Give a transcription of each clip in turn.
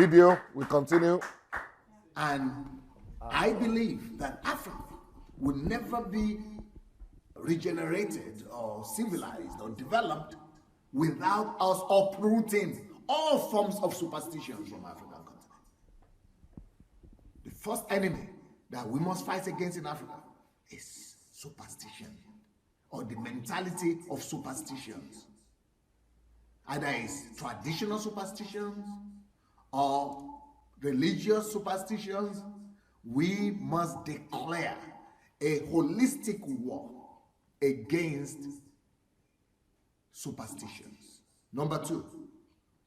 video. We continue. And I believe that Africa will never be regenerated or civilized or developed without us uprooting all forms of superstitions from African continent. The first enemy that we must fight against in Africa is superstition, or the mentality of superstitions. Either it's traditional superstitions or religious superstitions. We must declare a holistic war against superstitions. Number two,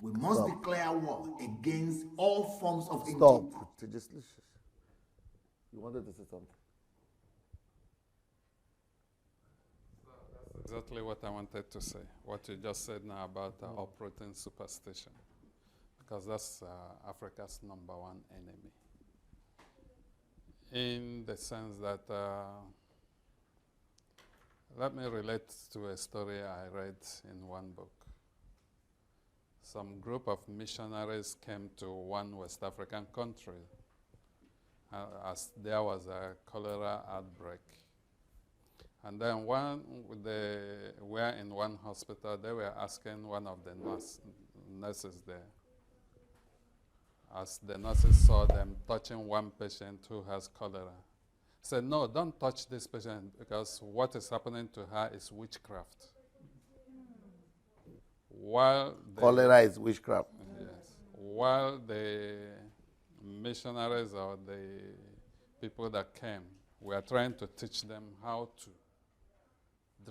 we must declare war against all forms of intolerance. You wanted to say something? That's exactly what I wanted to say. What you just said now about uprooting superstition, because that's Africa's number one enemy. In the sense that, let me relate to a story I read in one book. Some group of missionaries came to one West African country as there was a cholera outbreak. And then they were in one hospital, they were asking one of the nurses there, as the nurses saw them touching one patient who has cholera, said, no, don't touch this patient, because what is happening to her is witchcraft. Cholera is witchcraft. Yes. While the missionaries or the people that came were trying to teach them how to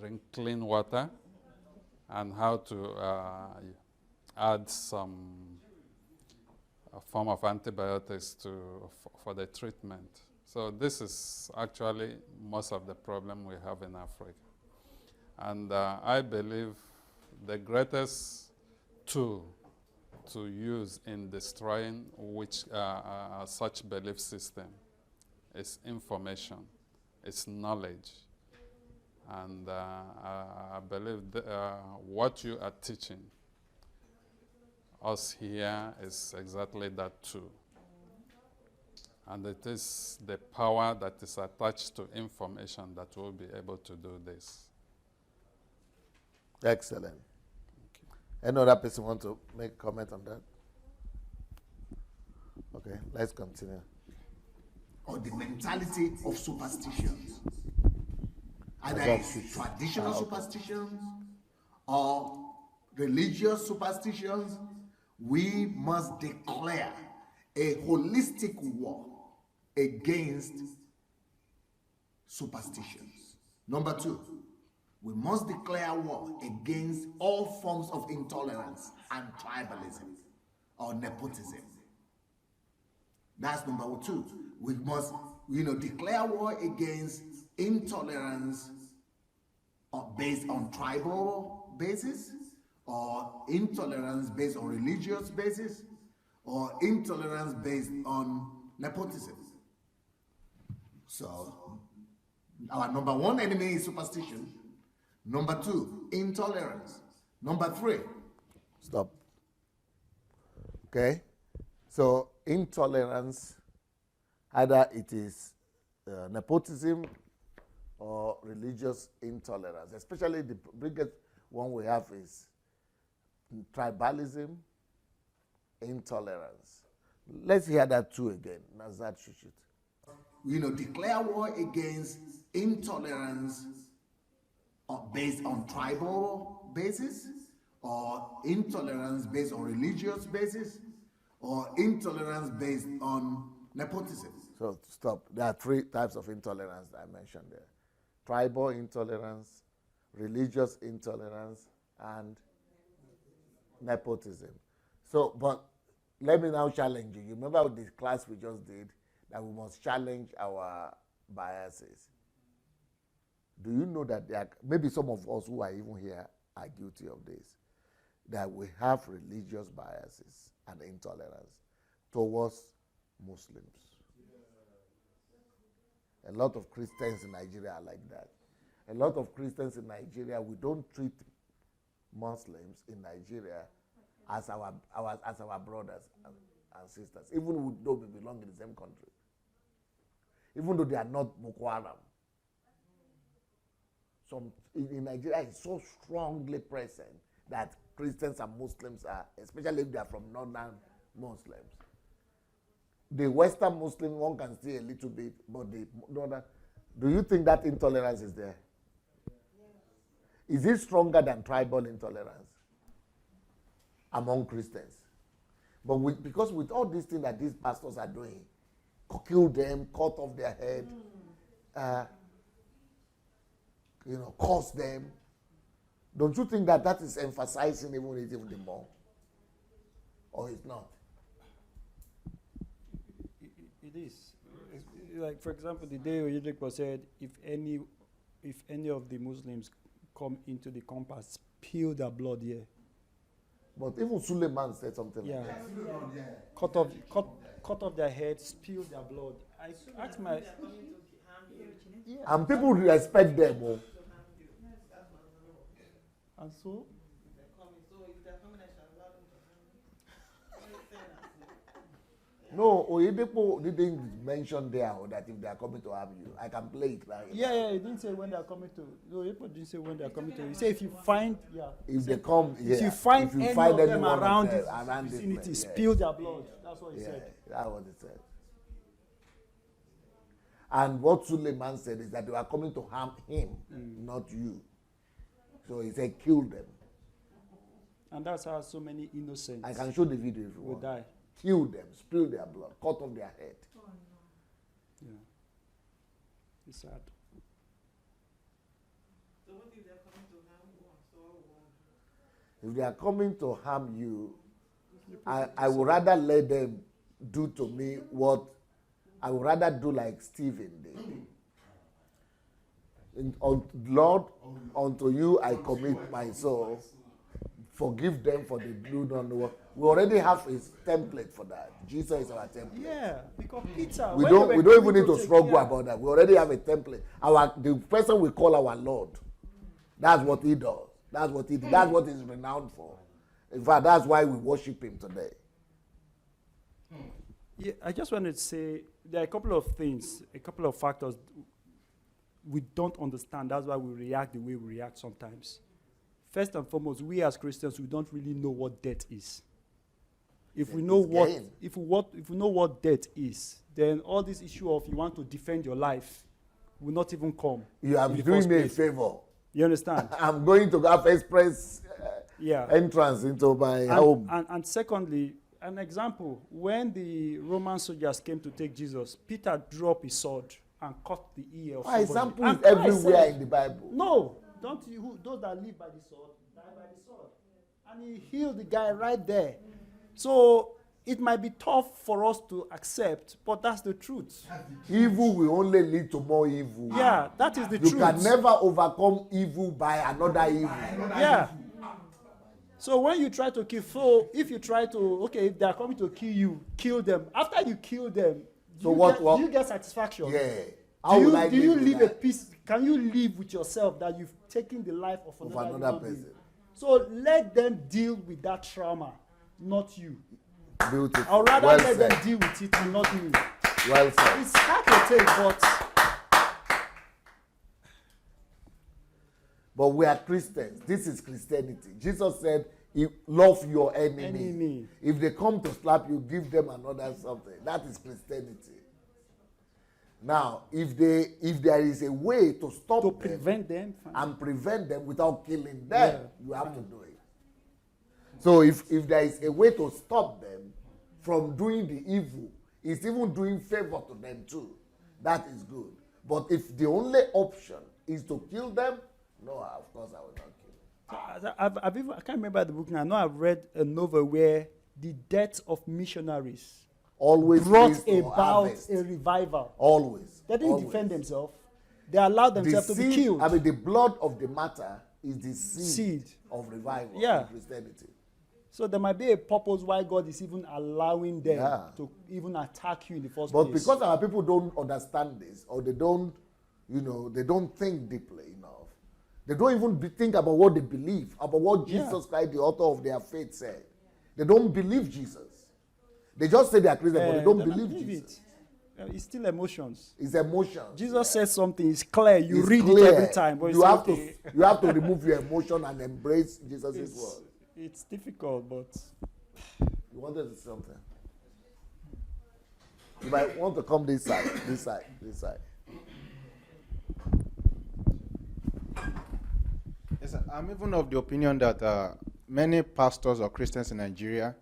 drink clean water and how to add some form of antibiotics for the treatment. So this is actually most of the problem we have in Africa. And I believe the greatest tool to use in destroying such belief system is information, it's knowledge. And I believe what you are teaching us here is exactly that too. And it is the power that is attached to information that will be able to do this. Excellent. Any other person want to make a comment on that? Okay, let's continue. Or the mentality of superstitions. Either it's traditional superstitions or religious superstitions. We must declare a holistic war against superstitions. Number two, we must declare war against all forms of intolerance and tribalism or nepotism. That's number two. We must, declare war against intolerance based on tribal basis, or intolerance based on religious basis, or intolerance based on nepotism. So, our number one enemy is superstition. Number two, intolerance. Number three. Stop. Okay. So, intolerance, either it is nepotism or religious intolerance. Especially the biggest one we have is tribalism, intolerance. Let's hear that too again. Nazad Shushit. Declare war against intolerance based on tribal basis, or intolerance based on religious basis, or intolerance based on nepotism. So stop. There are three types of intolerance that I mentioned there. Tribal intolerance, religious intolerance, and nepotism. So, but let me now challenge you. You remember the class we just did that we must challenge our biases. Do you know that there are, maybe some of us who are even here are guilty of this, that we have religious biases and intolerance towards Muslims? A lot of Christians in Nigeria are like that. A lot of Christians in Nigeria, we don't treat Muslims in Nigeria as our brothers. and sisters, even though we belong in the same country, even though they are not Boko Haram. In Nigeria, it's so strongly present that Christians and Muslims are, especially if they are from northern Muslims. The Western Muslim one can see a little bit, but the northern, do you think that intolerance is there? Is it stronger than tribal intolerance among Christians? But because with all these things that these pastors are doing, kill them, cut off their head, curse them, don't you think that is emphasizing even more? Or it's not? It is. Like, for example, the day Oyedepo said, if any of the Muslims come into the compound, spill their blood here. But even Suleiman said something Yeah. like that. Cut off their head, spill their blood. I asked my... Yeah. And people respect them. Oh. And so? No, Oyedepo didn't mention there that if they are coming to harm you. I can play it right. Yeah, he didn't say when they are coming to. No, Oyedepo didn't say when they are coming to. He said if you find, if they come, if you find any of them around this vicinity, spill their blood. That's what he said. That's what he said. And what Suleiman said is that they were coming to harm him, not you. So he said, kill them. And that's how so many innocents. I can show the video if you will want. Die. Kill them, spill their blood, cut off their head. Oh, no. Yeah. It's sad. So what if they're coming to harm you? If they are coming to harm you, I would rather let them do to me what I would rather do like Stephen did. Lord, unto you I commit my soul. Forgive them for the do not know. We already have a template for that. Jesus is our template. Yeah, because Peter. We don't even need to struggle about that. We already have a template. The person we call our Lord. That's what he does. That's what he did. That's what he's renowned for. In fact, that's why we worship him today. Yeah, I just wanted to say there are a couple of things, a couple of factors we don't understand. That's why we react the way we react sometimes. First and foremost, we as Christians, we don't really know what death is. If we know what death is, then all this issue of you want to defend your life will not even come. You are doing me a favor. You understand? I'm going to have express entrance into my home. And secondly, an example, when the Roman soldiers came to take Jesus, Peter drew up his sword and cut the ear of somebody. Example is everywhere in the Bible. No, don't you? Those that live by the sword die by the sword. And he healed the guy right there. So it might be tough for us to accept, but that's the truth. Evil will only lead to more evil. Yeah, that is the truth. You can never overcome evil by another evil. Yeah. So when you try to kill, if you try to, if they are coming to kill you, kill them. After you kill them, do you get satisfaction? Yeah. Do you live a peace? Can you live with yourself that you've taken the life of another person? So let them deal with that trauma, not you. Beautiful. I'd rather let them deal with it and not me. Well said. It's hard to take, but we are Christians. This is Christianity. Jesus said, love your enemy. If they come to slap you, give them another something. That is Christianity. Now, if there is a way to stop them, prevent them and prevent them without killing them, you have to do it. So if there is a way to stop them from doing the evil, it's even doing favor to them too. That is good. But if the only option is to kill them, no, of course I will not kill them. I can't remember the book now. I know I've read a novel where the death of missionaries always brought about a revival. Always. They didn't defend themselves. They allowed themselves to be killed. I mean, the blood of the matter is the seed of revival in Christianity. So there might be a purpose why God is even allowing them to even attack you in the first place. But because our people don't understand this, or they don't, they don't think deeply enough. They don't even think about what they believe, about what Jesus Christ, the author of their faith, said. They don't believe Jesus. They just say they are Christian, but they don't They believe Jesus. It's still emotions. It's emotion. Jesus says something, it's clear. You It's read clear. it every time. But You it's have okay. you have to remove your emotion and embrace Jesus' word. It's difficult, but You wanted to say something? You might want to come this side, this side, this side. Yes, sir. I'm even of the opinion that many pastors or Christians in Nigeria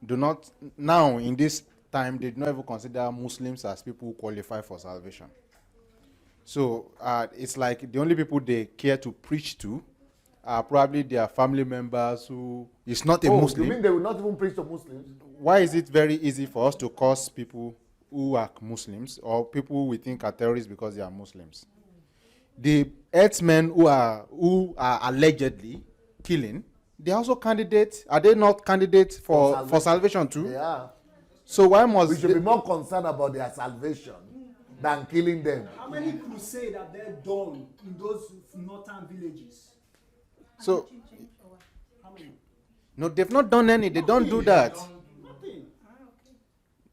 do not, now in this time, they do not even consider Muslims as people who qualify for salvation. So it's like the only people they care to preach to are probably their family members who is not a Muslim. You mean they will not even preach to Muslims? Why is it very easy for us to curse people who are Muslims or people who we think are terrorists because they are Muslims? The herdsmen who are allegedly killing, they are also candidates. Are they not candidates for salvation too? They are. So why must We should be more concerned about their salvation than killing them. how many crusades have they done in those northern villages? So How many? no, they've not done any. They don't do that. Nothing.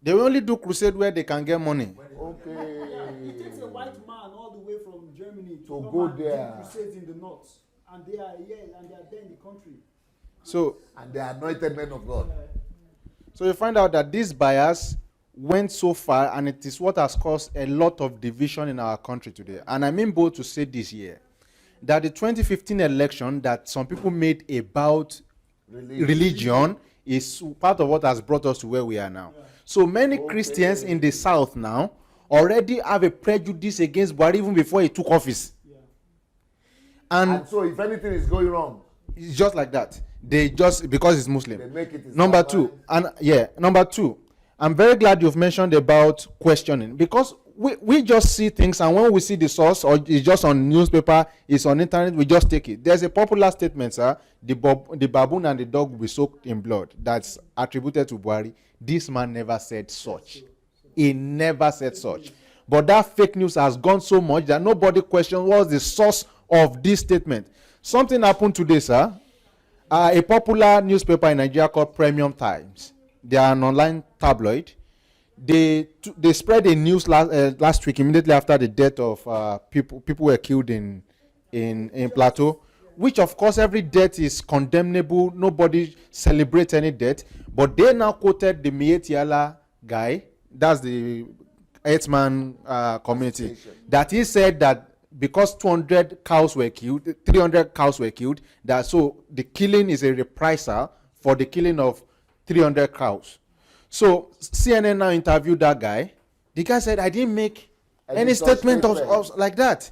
They only do crusade where they can get money. Okay. It takes a white man all the way from Germany to To come go and do there. crusades in the north, and they are here and they are there in the country. So And they are anointed men of God. So you find out that this bias went so far, and it is what has caused a lot of division in our country today. And I mean bold to say this year, that the 2015 election that some people made about religion is part of what has brought us to where we are now. So many Christians in the South now already have a prejudice against Buhari even before he took office. And so if anything is going wrong, It's just like that. They just, because it's Muslim. they make it Number Islamic. number two, I'm very glad you've mentioned about questioning, because we just see things, and when we see the source, or it's just on newspaper, it's on internet, we just take it. There's a popular statement, sir, the baboon and the dog will be soaked in blood, that's attributed to Buhari. This man never said such. He never said such. But that fake news has gone so much that nobody questions what's the source of this statement. Something happened today, sir. A popular newspaper in Nigeria called Premium Times. They are an online tabloid. They spread a news last week, immediately after the death of people were killed in Plateau, which of course every death is condemnable. Nobody celebrates any death. But they now quoted the Mietiala guy, that's the 8-man community, that he said that because 200 cows were killed, 300 cows were killed, that so the killing is a reprisal for the killing of 300 cows. So CNN now interviewed that guy. The guy said, I didn't make any statement of like that.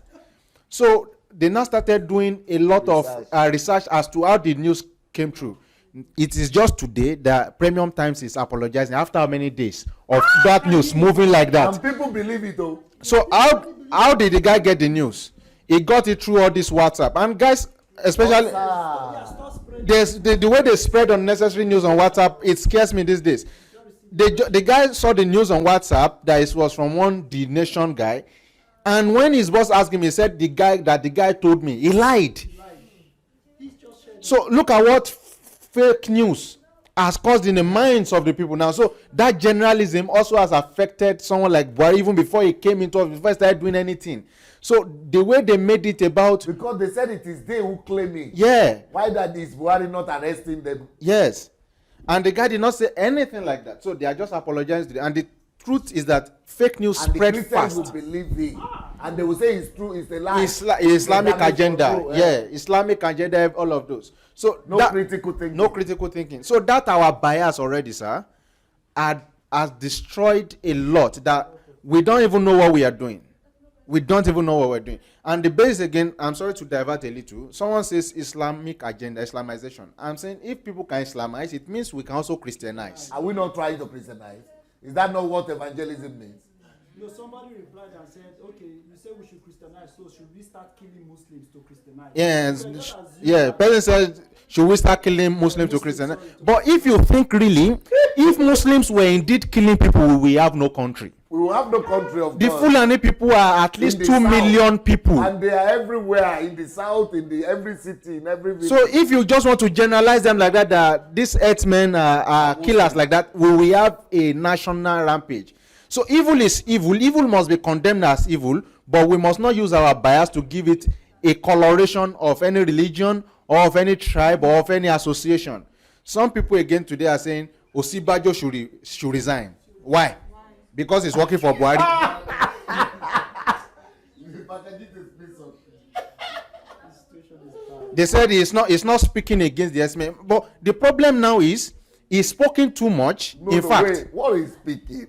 So they now started doing a lot of research as to how the news came through. It is just today that Premium Times is apologizing after how many days of that news moving like that. And people believe it though. So how did the guy get the news? He got it through all this WhatsApp. And guys, especially the way they spread unnecessary news on WhatsApp, it scares me these days. The guy saw the news on WhatsApp that it was from one The Nation guy, and when his boss asked him, he said the guy told me. He lied. So look at what fake news has caused in the minds of the people now. So that generalism also has affected someone like Buhari even before he came into office, before he started doing anything. So the way they made it about, because they said it is they who claim it. Yeah. Why that is Buhari not arresting them? Yes. And the guy did not say anything like that. So they are just apologizing. And the truth is that fake news And spread the Christians fast. will believe it. And they will say it's true, it's a lie. Islamic Islamic agenda. control, Islamic agenda, all of those. So No critical thinking. No critical thinking. So that our bias already, sir, has destroyed a lot that we don't even know what we are doing. We don't even know what we're doing. And the base again, I'm sorry to divert a little. Someone says Islamic agenda, Islamization. I'm saying if people can Islamize, it means we can also Christianize. Are we not trying to Christianize? Is that not what evangelism means? No, somebody replied and said, okay, you say we should Christianize, so should we start killing Muslims to Christianize? Person said, should we start killing Muslims to Christianize? But if you think really, if Muslims were indeed killing people, we have no country. We will have no country of The God. Fulani people are at least the 2 million south. people. And they are everywhere, in the south, in every city, in every village. So if you just want to generalize them like that, that these earthmen are killers like that, we will have a national rampage. So evil is evil. Evil must be condemned as evil, but we must not use our bias to give it a coloration of any religion or of any tribe or of any association. Some people again today are saying Osibajo should resign. Why? Because he's working for Buhari. They said he's not speaking against the S-men. But the problem now is he's spoken too much. In fact, wait, what is speaking?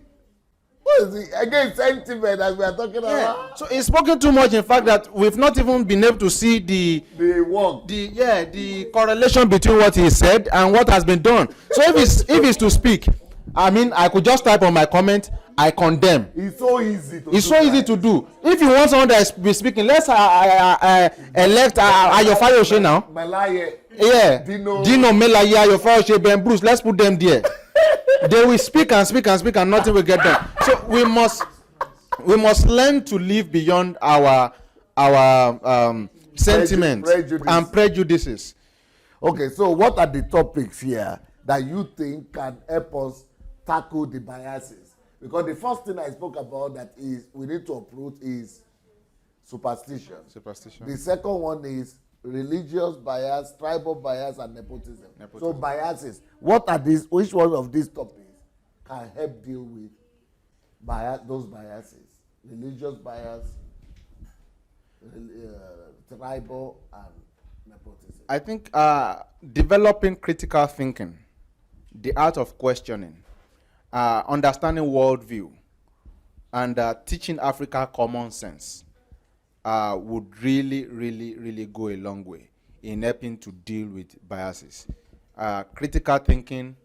What is it? Again, sentiment as we are talking about. so he's spoken too much. In fact, that we've not even been able to see the correlation between what he said and what has been done. So if it's to speak, I mean, I could just type on my comment, I condemn. It's so easy to do. If you want someone that is be speaking, let's elect Ayofayoshe now. Malaye. Yeah. Dino Melaye, Ayofayoshe, Ben Bruce. Let's put them there. They will speak and nothing will get done. So we must learn to live beyond our sentiments and prejudices. Okay, so what are the topics here that you think can help us tackle the biases? Because the first thing I spoke about that is we need to uproot is superstition. The second one is religious bias, tribal bias, and nepotism. So biases. What are these? Which one of these topics can help deal with those biases? Religious bias, tribal, and nepotism. I think developing critical thinking, the art of questioning, understanding worldview, and teaching Africa common sense would really go a long way in helping to deal with biases. Critical thinking,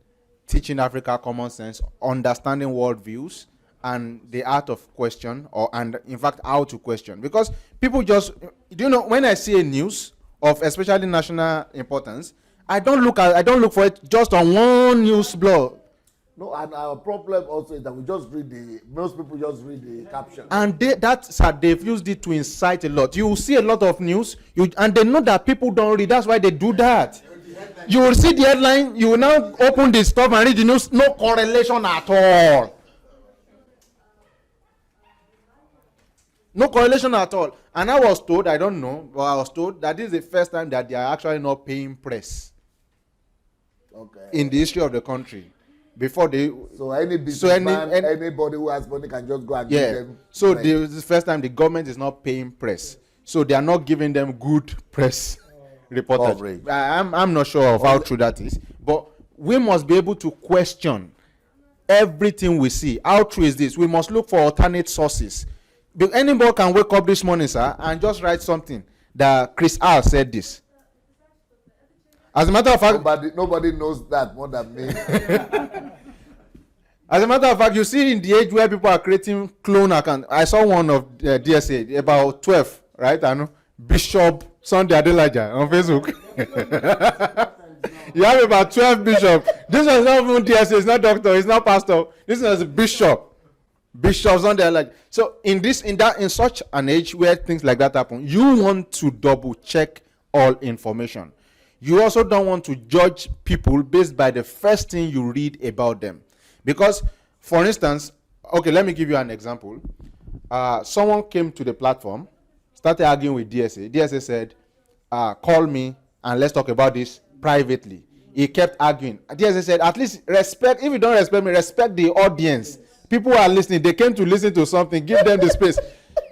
teaching Africa common sense, understanding worldviews, and the art of question, and in fact how to question. Because people just, when I see a news of especially national importance, I don't look for it just on one news blog. No, and our problem also is that most people just read the caption. And they've used it to incite a lot. You will see a lot of news, and they know that people don't read. That's why they do that. You will see the headline, you will now open the stuff and read the news, no correlation at all. No correlation at all. And I was told, I don't know, but I was told that this is the first time that they are actually not paying press in the history of the country. Before they, anybody who has money can just go and give them. So this is the first time the government is not paying press, so they are not giving them good press reportage. I'm not sure of how true that is, but we must be able to question everything we see. How true is this? We must look for alternate sources. Anybody can wake up this morning, sir, and just write something that Chris R said this. As a matter of fact, nobody knows that more than me. As a matter of fact, you see in the age where people are creating clone accounts. I saw one of DSA, about 12, right? I know. Bishop Sunday Adelaja on Facebook. You have about 12 bishops. This was not even DSA, it's not doctor, it's not pastor. This is a bishop. Bishops on there, like so. In such an age where things like that happen, you want to double check all information. You also don't want to judge people based by the first thing you read about them. Because, for instance, okay, let me give you an example. Someone came to the platform, started arguing with DSA. DSA said, call me and let's talk about this privately. He kept arguing. DSA said, at least respect, if you don't respect me, respect the audience. People are listening. They came to listen to something. Give them the space.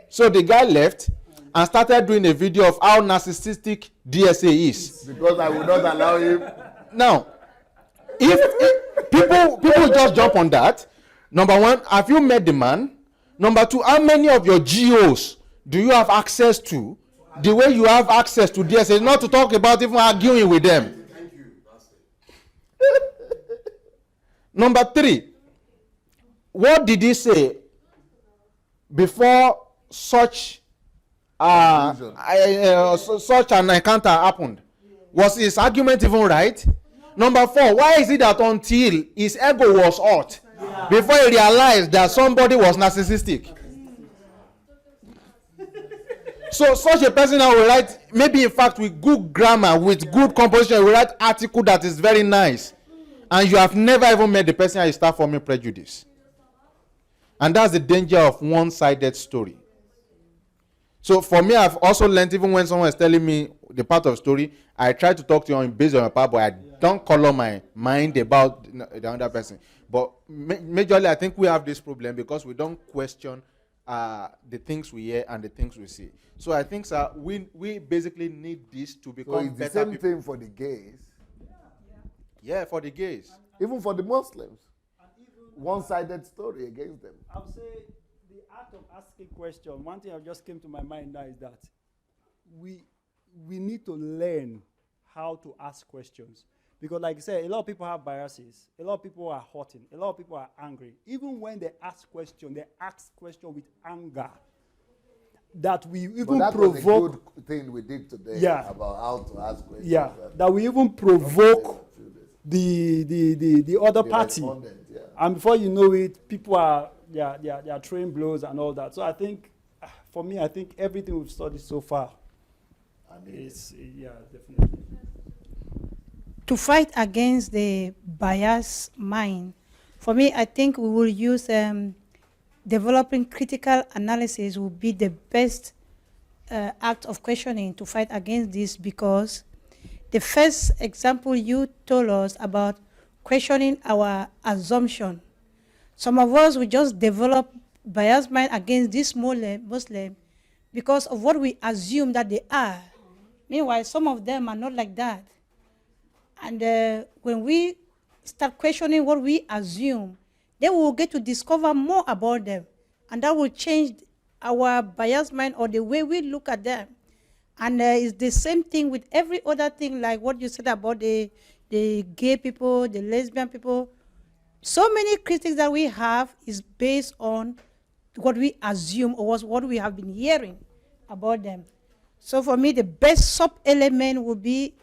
So the guy left and started doing a video of how narcissistic DSA is. Because I would not allow him. Now, if people just jump on that, number one, have you met the man? Number two, how many of your GOs do you have access to? The way you have access to DSA, not to talk about even arguing with them. Thank you. That's it. Number three, what did he say before such such an encounter happened? Was his argument even right? Number four, why is it that until his ego was hurt, before he realized that somebody was narcissistic. So such a person now will write, maybe in fact with good grammar, with good composition, will write article that is very nice. And you have never even met the person and you start forming prejudice. And that's the danger of one-sided story. So for me, I've also learned, even when someone is telling me the part of story, I try to talk to you based on my part, but I don't color my mind about the other person. But majorly, I think we have this problem because we don't question the things we hear and the things we see. So I think, sir, we basically need this to become So it's the better same people. thing for the gays, Yeah, for the gays. even for the Muslims. One-sided story against them. I would say the art of asking questions. One thing that just came to my mind now is that we need to learn how to ask questions. Because like I said, a lot of people have biases. A lot of people are hurting. A lot of people are angry. Even when they ask questions with anger. That we even But that provoke. was a good thing we did today Yeah. about how to ask questions. Yeah, and that we even provoke the other the party. respondent, yeah. And before you know it, people are they are throwing blows and all that. So I think, for me, I think everything we've studied so far is, definitely. To fight against the biased mind, for me, I think we will use developing critical analysis will be the best act of questioning to fight against this, because the first example you told us about questioning our assumption. Some of us will just develop biased mind against this Muslim because of what we assume that they are. Meanwhile, some of them are not like that. And when we start questioning what we assume, then we will get to discover more about them. And that will change our biased mind or the way we look at them. And it's the same thing with every other thing, like what you said about the gay people, the lesbian people. So many critics that we have is based on what we assume or what we have been hearing about them. So for me, the best sub-element would be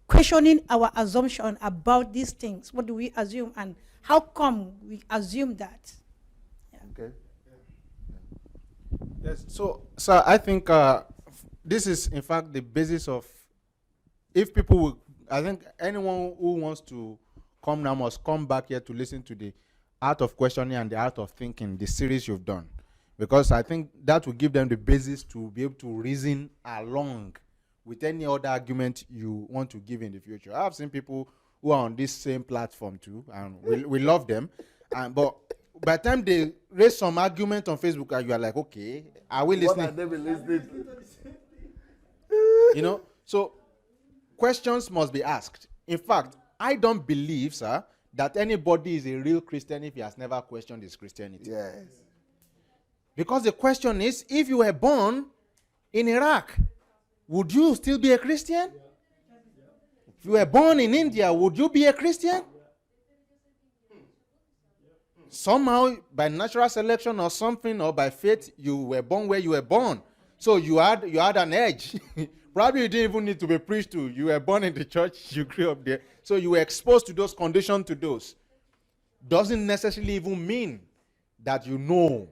questioning our assumption about these things. What do we assume and how come we assume that? Okay. Yes. So I think this is, in fact, the basis of, if people will, I think anyone who wants to come now must come back here to listen to the art of questioning and the art of thinking, the series you've done. Because I think that will give them the basis to be able to reason along with any other argument you want to give in the future. I've seen people who are on this same platform too, and we love them. But by the time they raise some argument on Facebook, and you are like, okay, are we listening? What are they be listening to? You know, so questions must be asked. In fact, I don't believe, sir, that anybody is a real Christian if he has never questioned his Christianity. Yes. Because the question is, if you were born in Iraq, would you still be a Christian? If you were born in India, would you be a Christian? Somehow, by natural selection or something, or by fate, you were born where you were born. So you had an edge. Probably you didn't even need to be preached to. You were born in the church, you grew up there. So you were exposed to those, conditioned to those. Doesn't necessarily even mean that you know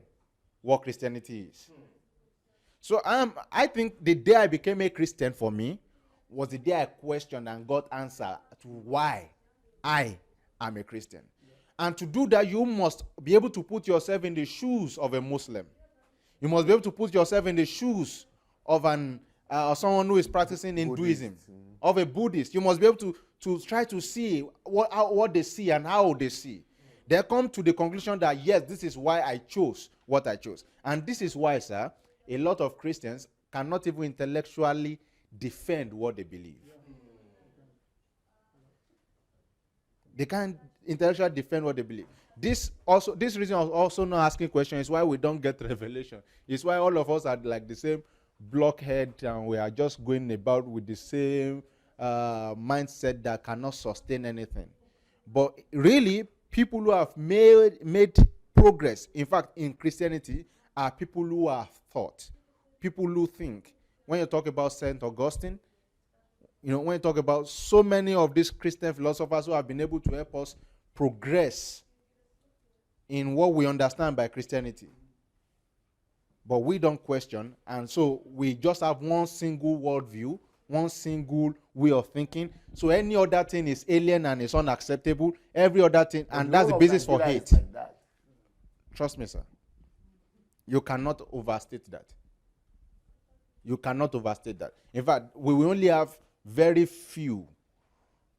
what Christianity is. So I think the day I became a Christian for me was the day I questioned and got answer to why I am a Christian. And to do that, you must be able to put yourself in the shoes of a Muslim. You must be able to put yourself in the shoes of someone who is practicing Hinduism, of a Buddhist. You must be able to try to see what they see and how they see. They come to the conclusion that, yes, this is why I chose what I chose. And this is why, sir, a lot of Christians cannot even intellectually defend what they believe. They can't intellectually defend what they believe. This reason of also not asking questions is why we don't get revelation. It's why all of us are like the same blockhead, and we are just going about with the same mindset that cannot sustain anything. But really, people who have made progress, in fact, in Christianity, are people who are thought, people who think. When you talk about St. Augustine, when you talk about so many of these Christian philosophers who have been able to help us progress in what we understand by Christianity. But we don't question, and so we just have one single worldview, one single way of thinking. So any other thing is alien and is unacceptable. Every other thing, But and that's the whole of basis for Nigeria hate. is like that. Trust me, sir. You cannot overstate that. You cannot overstate that. In fact, we will only have very few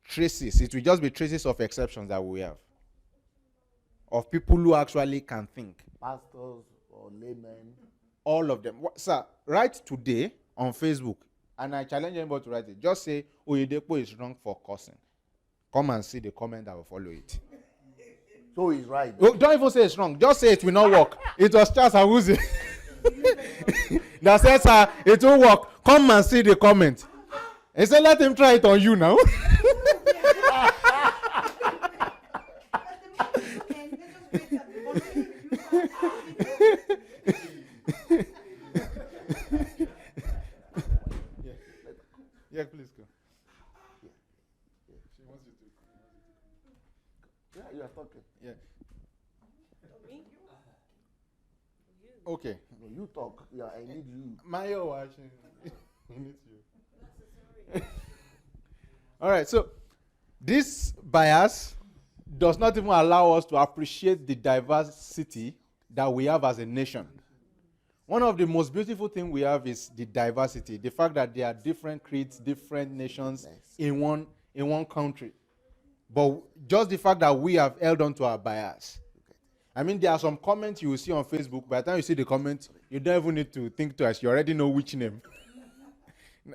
traces. It will just be traces of exceptions that we have. Of people who actually can think. Pastors or laymen. All of them. Sir, write today on Facebook, and I challenge anybody to write it. Just say, Oyedepo is wrong for cursing. Come and see the comment that will follow it. So he's right. Oh, don't even say it's wrong. Just say it will not work. It was Charles Awuzie that said, sir, it will work. Come and see the comment. He said, let him try it on you now. Yeah, please go. She wants you to. Yeah, you are talking. Yeah. Okay. No, you talk. Yeah, I need you. Mayo watching. He needs you. All right. So this bias does not even allow us to appreciate the diversity that we have as a nation. One of the most beautiful things we have is the diversity, the fact that there are different creeds, different nations in one country. But just the fact that we have held on to our bias. I mean, there are some comments you will see on Facebook. By the time you see the comment, you don't even need to think twice. You already know which name.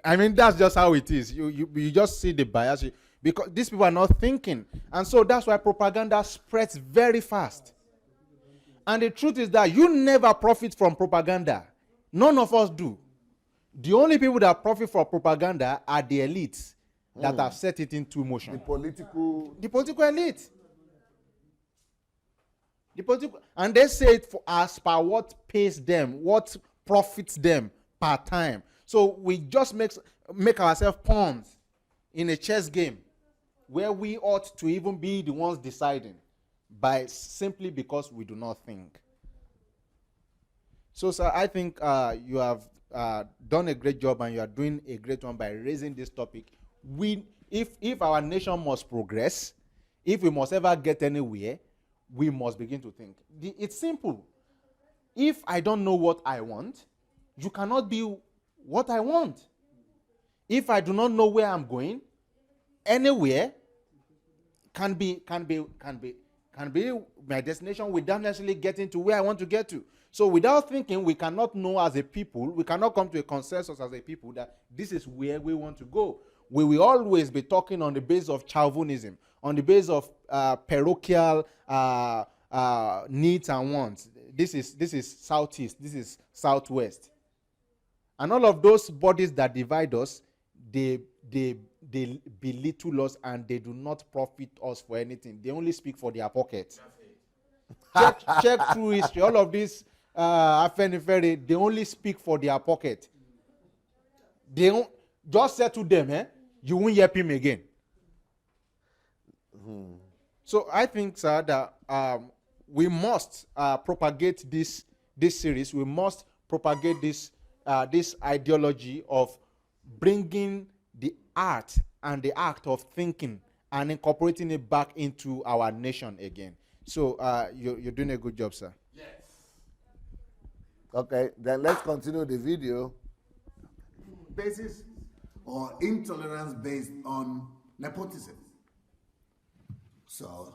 I mean, that's just how it is. You just see the bias. Because these people are not thinking. And so that's why propaganda spreads very fast. And the truth is that you never profit from propaganda. None of us do. The only people that profit from propaganda are the elites that have set it into motion. The political elite. And they say it as per what pays them, what profits them per time. So we just make ourselves pawns in a chess game where we ought to even be the ones deciding simply because we do not think. So, sir, I think you have done a great job, and you are doing a great one by raising this topic. If our nation must progress, if we must ever get anywhere, we must begin to think. It's simple. If I don't know what I want, you cannot be what I want. If I do not know where I'm going, anywhere can be my destination without necessarily getting to where I want to get to. So without thinking, we cannot know as a people, we cannot come to a consensus as a people that this is where we want to go. We will always be talking on the basis of chauvinism, on the basis of parochial needs and wants. This is southeast, this is southwest. And all of those bodies that divide us, they belittle us, and they do not profit us for anything. They only speak for their pockets. Check through history. All of these Afenifere, they only speak for their pocket. They don't just say to them, you won't hear him again. So I think, sir, that we must propagate this series. We must propagate this ideology of bringing the art and the act of thinking and incorporating it back into our nation again. So you're doing a good job, sir. Yes. Okay, then let's continue the video. Basis or intolerance based on nepotism. So,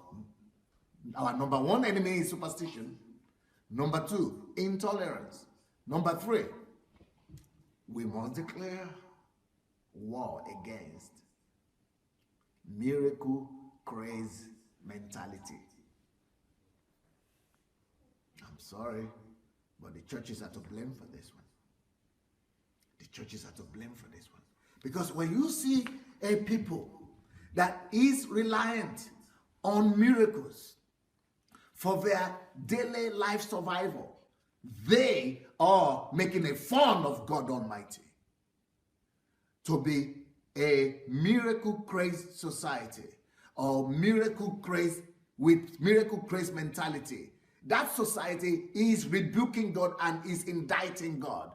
our number one enemy is superstition. Number two, intolerance. Number three, we must declare war against miracle-craze mentality. I'm sorry, but the churches are to blame for this one. The churches are to blame for this one. Because when you see a people that is reliant on miracles for their daily life survival, they are making a fun of God Almighty. To be a miracle-craze society or miracle-craze with miracle-craze mentality that society is rebuking God and is indicting God.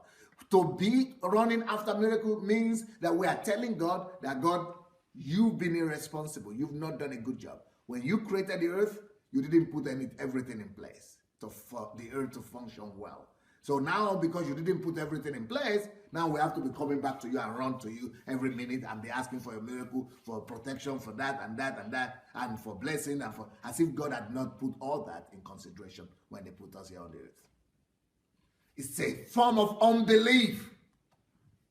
To be running after miracle means that we are telling God that God, you've been irresponsible. You've not done a good job. When you created the earth, you didn't put everything in place for the earth to function well. So now, because you didn't put everything in place, now we have to be coming back to you and run to you every minute and be asking for a miracle, for protection, for that and that and that, and for blessing, and for, as if God had not put all that in consideration when they put us here on the earth. It's a form of unbelief.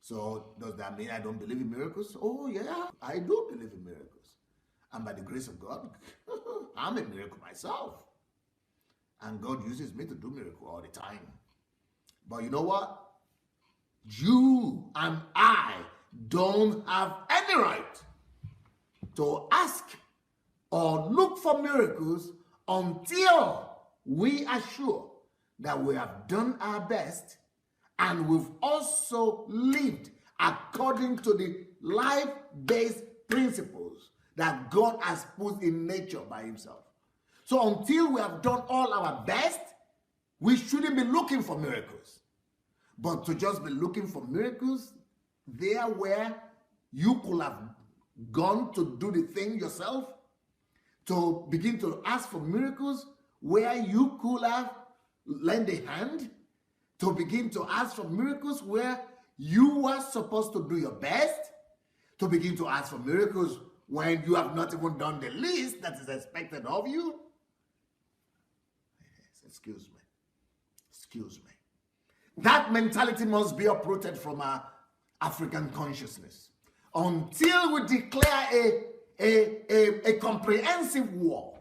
So does that mean I don't believe in miracles? Oh yeah, I do believe in miracles. And by the grace of God, I'm a miracle myself. And God uses me to do miracles all the time. But you know what? You and I don't have any right to ask or look for miracles until we are sure that we have done our best and we've also lived according to the life-based principles that God has put in nature by himself. So until we have done all our best, we shouldn't be looking for miracles. But to just be looking for miracles there where you could have gone to do the thing yourself, to begin to ask for miracles where you could have lent a hand, to begin to ask for miracles where you were supposed to do your best, to begin to ask for miracles when you have not even done the least that is expected of you. Excuse me. That mentality must be uprooted from our African consciousness until we declare a comprehensive war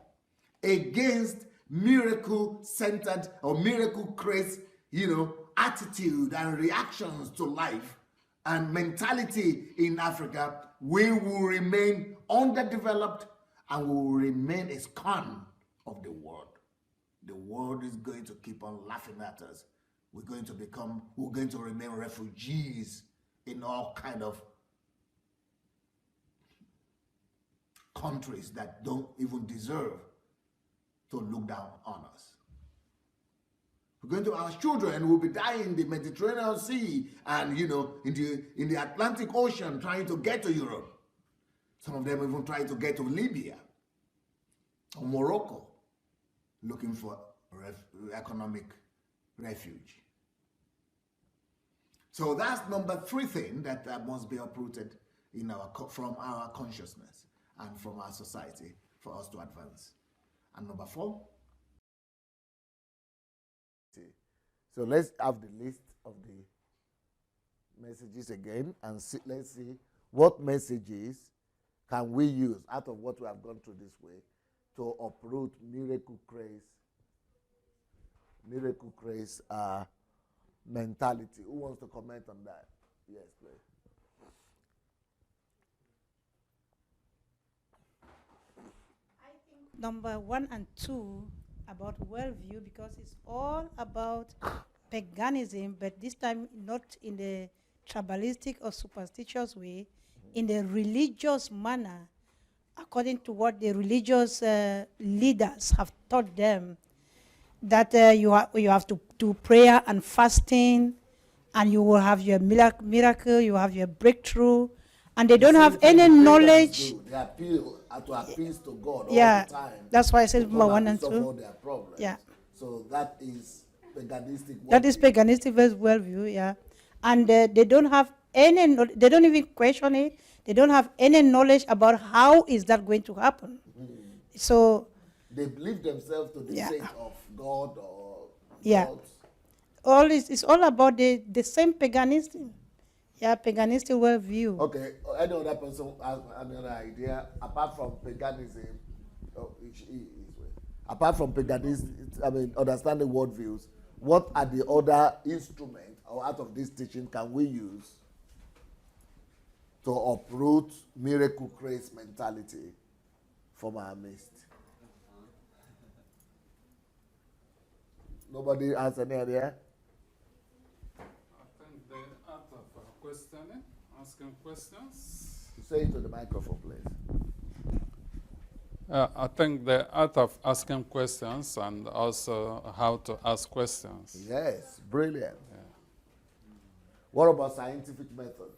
against miracle-centered or miracle-craze, attitude and reactions to life and mentality in Africa. We will remain underdeveloped and we will remain a scorn of the world. The world is going to keep on laughing at us. We're going to remain refugees in all kind of countries that don't even deserve to look down on us. We're going to, our children will be dying in the Mediterranean Sea and, in the Atlantic Ocean trying to get to Europe. Some of them even trying to get to Libya or Morocco, looking for economic refuge. So that's number 3 thing that must be uprooted from our consciousness and from our society for us to advance. And number 4. So let's have the list of the messages again and let's see what messages can we use out of what we have gone through this way to uproot miracle-craze mentality. Who wants to comment on that? Yes, please. I think number 1 and 2 about worldview, because it's all about paganism, but this time not in the tribalistic or superstitious way, in the religious manner, according to what the religious leaders have taught them, that you have to do prayer and fasting, and you will have your miracle, you have your breakthrough, and they don't have any knowledge. They appeal to appeals to God all Yeah, the time. that's why I said number 1 and to 2. solve all their problems. Yeah. So that is paganistic. That is paganistic worldview, yeah. And they don't have any, they don't even question it. They don't have any knowledge about how is that going to happen. So they believe themselves to the sake of God or gods. It's all about the same paganism. Yeah, paganistic worldview. Okay, any other person has another idea apart from paganism? Apart from paganism, understanding worldviews, what are the other instruments or out of this teaching can we use to uproot miracle-craze mentality from our midst? Nobody has any idea? I think the art of questioning, asking questions. Say it to the microphone, please. I think the art of asking questions and also how to ask questions. Yes, brilliant. What about scientific methods?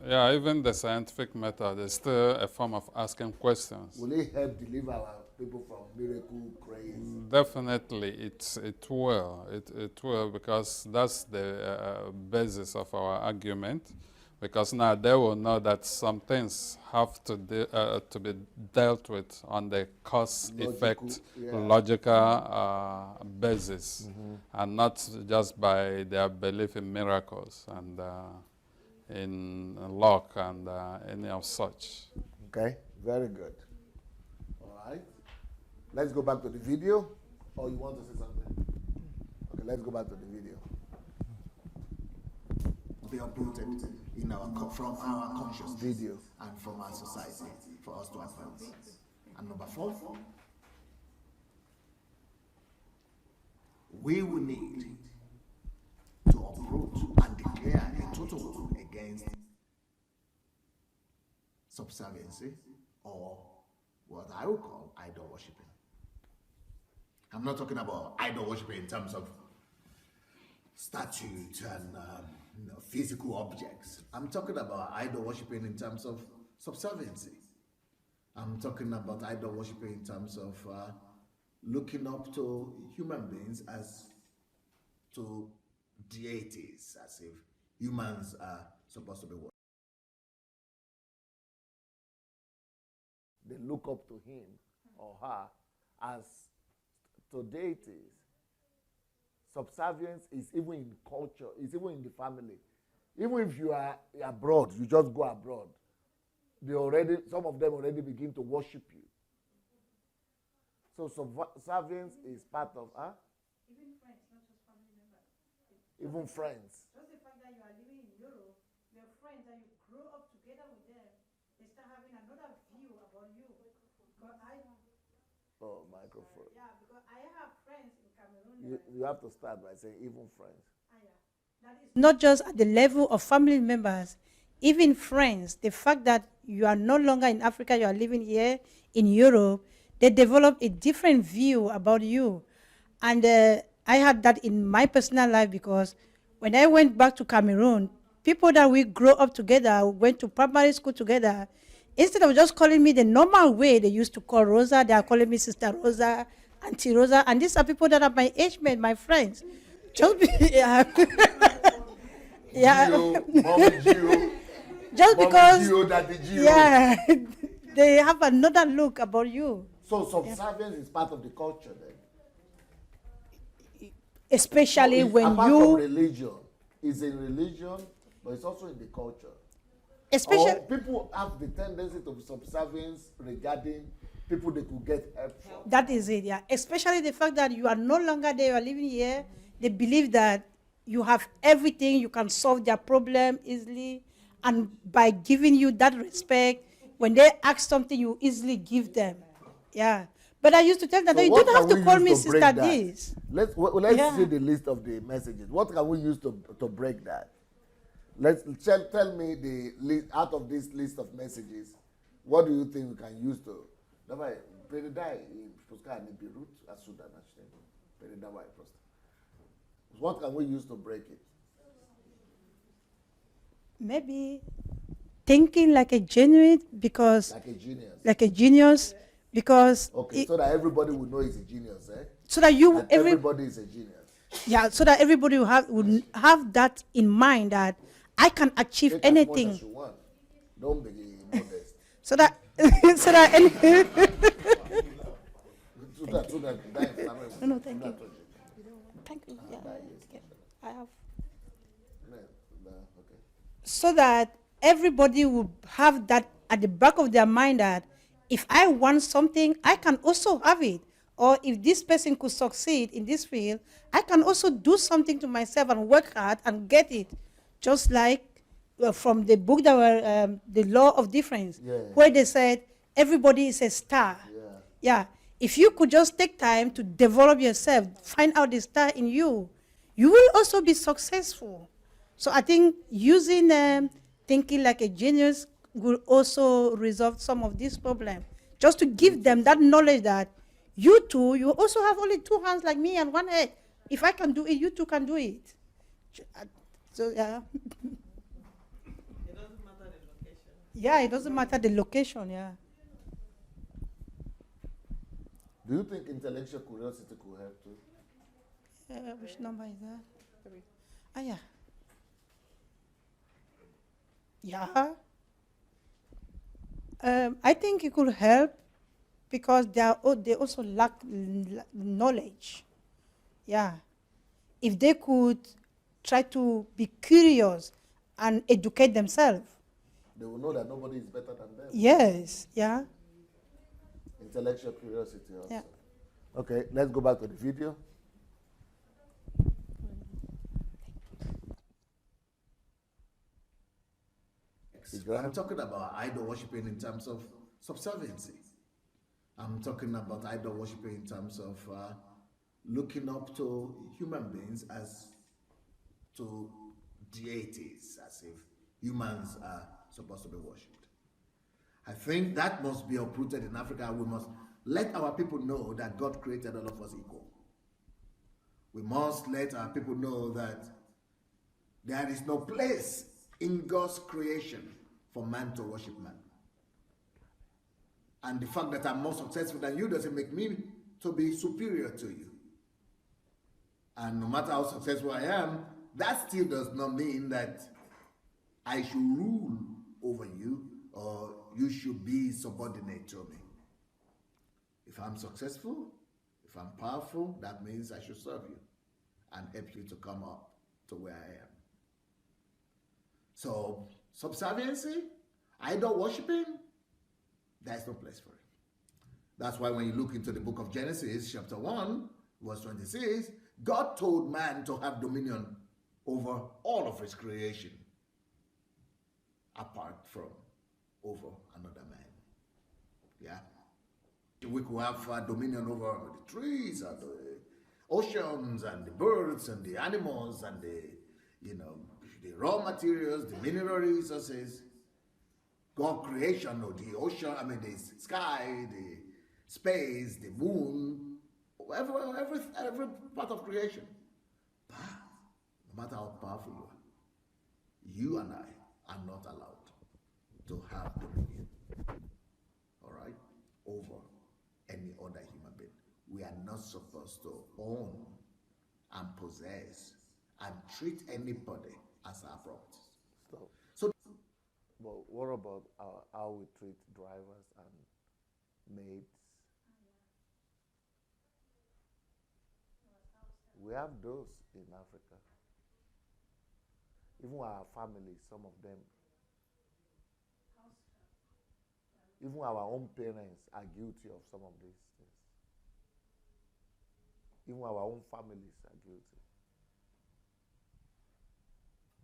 Yeah, even the scientific method is still a form of asking questions. Will it help deliver our people from miracle-craze? Definitely, it will. It will, because that's the basis of our argument. Because now they will know that some things have to be dealt with on the cause-effect, logical basis, and not just by their belief in miracles and in luck and any of such. Okay, very good. All right. Let's go back to the video. Or you want to say something? Okay, let's go back to the video. Be uprooted in from our consciousness Video. and from our society for us to advance. And number 4, we will need to uproot and declare a total war against subserviency, or what I would call idol worshipping. I'm not talking about idol worshipping in terms of statutes and physical objects. I'm talking about idol worshipping in terms of subserviency. I'm talking about idol worshipping in terms of looking up to human beings as to deities, as if humans are supposed to be worshipped. They look up to him or her as to deities. Subservience is even in culture, it's even in the family. Even if you are abroad, you just go abroad. Some of them already begin to worship you. So subservience is part of, Even friends, not just family members. even friends. Just the fact that you are living in Europe, your friends that you grow up together with them, they start having another view about you. Because Oh, microphone. yeah, because I have friends in Cameroon. You have to start by saying even friends. That is not just at the level of family members, even friends. The fact that you are no longer in Africa, you are living here in Europe, they develop a different view about you. And I had that in my personal life, because when I went back to Cameroon, people that we grew up together, went to primary school together, instead of just calling me the normal way they used to call Rosa, they are calling me Sister Rosa, Auntie Rosa, and these are people that are my age mate, my friends. Just yeah. Yeah. Gio, Mom Gio, Just Mom because Gio, Daddy Gio. yeah, they have another look about you. So subservience is part of the culture then. Especially So it's when apart from you, religion, it's in religion, but it's also in the culture. especially Or people have the tendency to subservience regarding people they could get help from. that is it, yeah. Especially the fact that you are no longer there, you are living here. They believe that you have everything, you can solve their problem easily, and by giving you that respect, when they ask something, you easily give them. Yeah. But I used to tell them that you what don't have can to we call use me to sister break that? this. Let's Yeah. see the list of the messages. What can we use to break that? Let's tell me the list out of this list of messages. What do you think we can use to? What can we use to break it? Maybe thinking like a genuine, because Like a genius. like a genius, because Okay, so that everybody will know he's a genius, eh? so that you That everybody is a genius. yeah, so that everybody would have that in mind, that I can achieve Take as much anything. as you want. Don't be modest. So that so that any So that No, thank you. Thank you. Yeah. Okay. I have. Okay. So that everybody will have that at the back of their mind, that if I want something, I can also have it. Or if this person could succeed in this field, I can also do something to myself and work hard and get it. Just like from the book that were the Law of Difference, Yeah. where they said everybody is a star. Yeah. Yeah. If you could just take time to develop yourself, find out the star in you, you will also be successful. So I think using thinking like a genius will also resolve some of these problems. just to give them that knowledge that you too, you also have only two hands like me and one head. If I can do it, you too can do it. So yeah. It doesn't matter the location. Yeah, it doesn't matter the location, yeah. Do you think intellectual curiosity could help too? Which number is that? 3. Ah, yeah. Yeah. I think it could help because they also lack knowledge. Yeah. If they could try to be curious and educate themselves. They will know that nobody is better than them. Yes. Yeah. Intellectual curiosity also. Yeah. Okay, let's go back to the video. I'm talking about idol worshiping in terms of subserviency. I'm talking about idol worshiping in terms of looking up to human beings as to deities, as if humans are supposed to be worshipped. I think that must be uprooted in Africa. We must let our people know that God created all of us equal. We must let our people know that there is no place in God's creation for man to worship man. And the fact that I'm more successful than you doesn't make me to be superior to you. And no matter how successful I am, that still does not mean that I should rule over you or you should be subordinate to me. If I'm successful, if I'm powerful, that means I should serve you and help you to come up to where I am. So, subserviency, idol worshiping, there's no place for it. That's why when you look into the book of Genesis, chapter 1, verse 26, God told man to have dominion over all of his creation, apart from over another man. Yeah? We could have dominion over the trees and the oceans and the birds and the animals and the raw materials, the mineral resources, God creation, or the ocean, the sky, the space, the moon, every part of creation. But no matter how powerful you and I are not allowed to have dominion, all right, over any other human being. We are not supposed to own and possess and treat anybody as our property. Stop. So, but what about how we treat drivers and maids? We have those in Africa. Even our families, some of them, even our own parents are guilty of some of these things. Even our own families are guilty.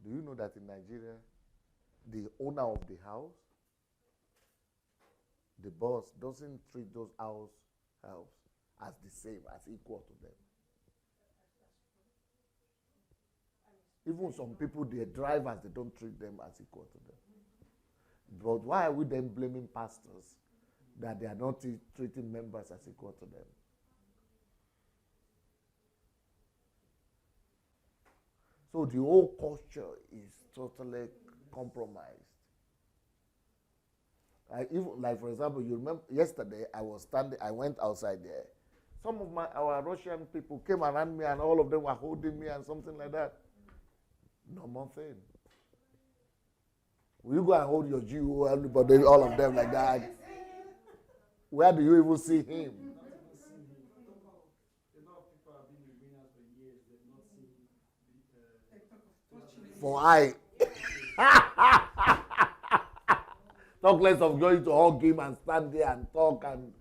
Do you know that in Nigeria, the owner of the house, the boss, doesn't treat those house helps as the same, as equal to them? Even some people, their drivers, they don't treat them as equal to them. But why are we then blaming pastors that they are not treating members as equal to them? So the whole culture is totally compromised. Like for example, you remember yesterday I went outside there. Some of our Russian people came around me and all of them were holding me and something like that. Normal thing. Will you go and hold your Jew, everybody, all of them like that? Where do you even see him? For I. Talk less of going to hug him and stand there and talk and.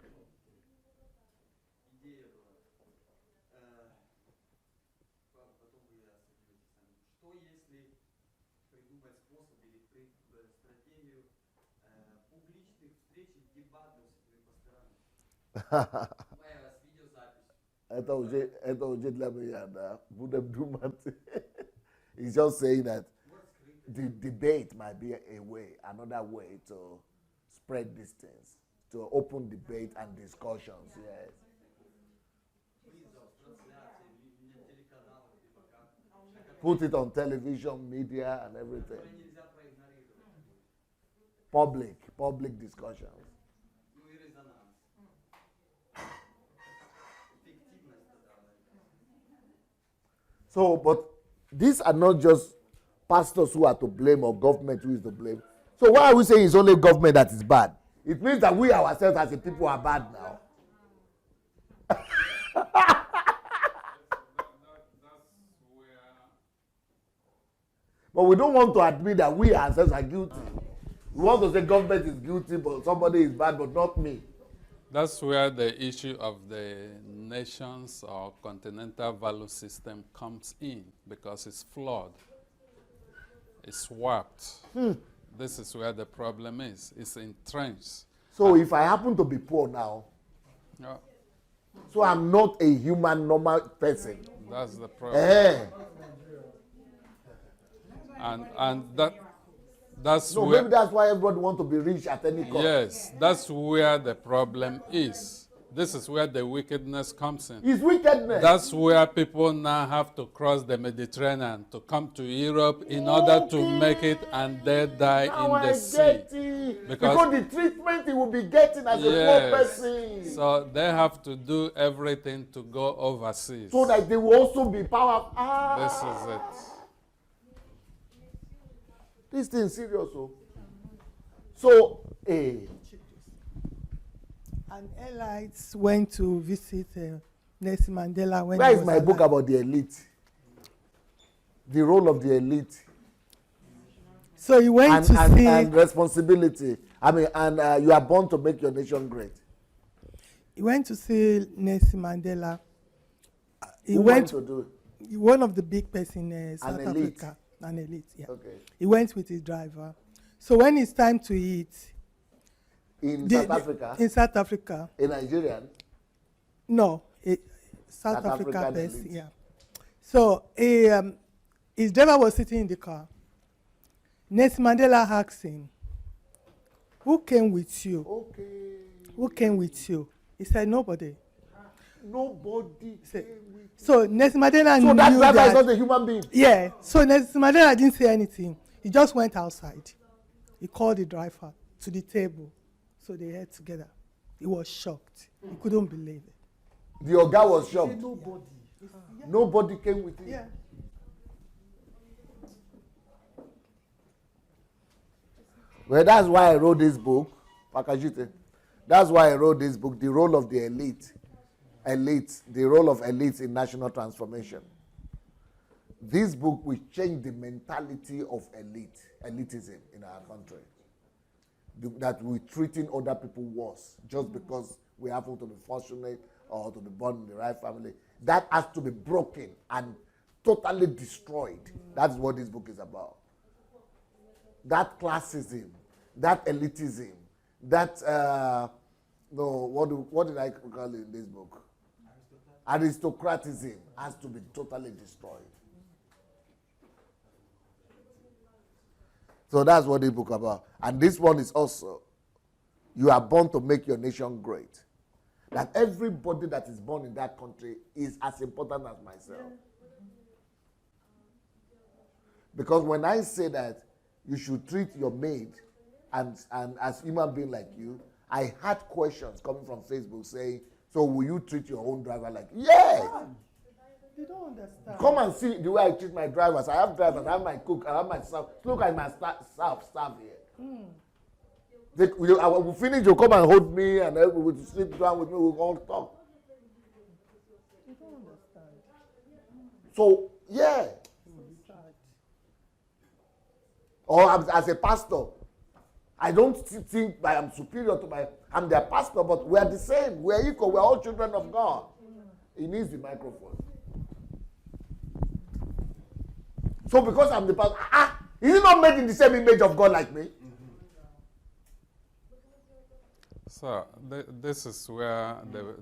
Это уже для меня, да. Будем думать. He's just saying that the debate might be another way to spread these things. to open debate and discussions. Yes. Put it on television, media, and everything. Public discussions. So, but these are not just pastors who are to blame or government who is to blame. So why are we saying it's only government that is bad? It means that we ourselves as a people are bad now. But we don't want to admit that we ourselves are guilty. We want to say government is guilty, but somebody is bad, but not me. That's where the issue of the nations or continental value system comes in, because it's flawed. It's warped. This is where the problem is. It's entrenched. So if I happen to be poor now, Yeah, so I'm not a human, normal person. that's the problem. Eh. And that's No, where, maybe that's why everybody wants to be rich at any cost. yes, that's where the problem is. This is where the wickedness comes in. It's wickedness. That's where people now have to cross the Mediterranean to come to Europe in order to make it, and they die Now in the I sea. get it. Because the treatment he will be getting as a poor Yes. person. So they have to do everything to go overseas. So that they will also be powerful. This is it. This thing is serious. So, And elites went to visit Nelson Mandela when where he is was my book alive. about the elite? The role of the elite So he went to see. and responsibility. I mean, and you are born to make your nation great. He went to see Nelson Mandela. He Who went to do it? one of the big person in South elite. Africa, an elite. Yeah. Okay. He went with his driver. So when it's time to eat, In South Africa? in South Africa, A Nigerian? no, South South Africa African base, elite. yeah. So his driver was sitting in the car. Nelson Mandela asked him, "Who came with you? Okay. Who came with you?" He said, "Nobody." Nobody Say- came with. So Nelson Mandela So that knew driver that. is not a human being. Yeah. So Nelson Mandela didn't say anything. He just went outside. He called the driver to the table. So they ate together. He was shocked. He couldn't believe it. The Oga was shocked. Nobody. Nobody came with him. Yeah. Well, that's why I wrote this book. Pakajite. That's why I wrote this book, The Role of the Elite. The role of elites in national transformation. This book will change the mentality of elitism in our country. That we're treating other people worse just because we happen to be fortunate or to be born in the right family. That has to be broken and totally destroyed. That's what this book is about. That classism, that elitism, that what did I call it in this book? Aristocratism has to be totally destroyed. So that's what this book is about. And this one is also, you are born to make your nation great. That everybody that is born in that country is as important as myself. Because when I say that you should treat your maid and as human being like you, I had questions coming from Facebook saying, so will you treat your own driver like, yes! They don't understand. Come and see the way I treat my drivers. I have drivers, I have my cook, I have my staff. Look at my staff here. I will finish, you'll come and hold me and we will sit down with me, we'll all talk. They don't understand. So, yeah. Or as a pastor, I don't think I am superior to I'm their pastor, but we are the same. We are equal. We are all children of God. He needs the microphone. So because I'm the pastor, is he not made in the same image of God like me? So this is where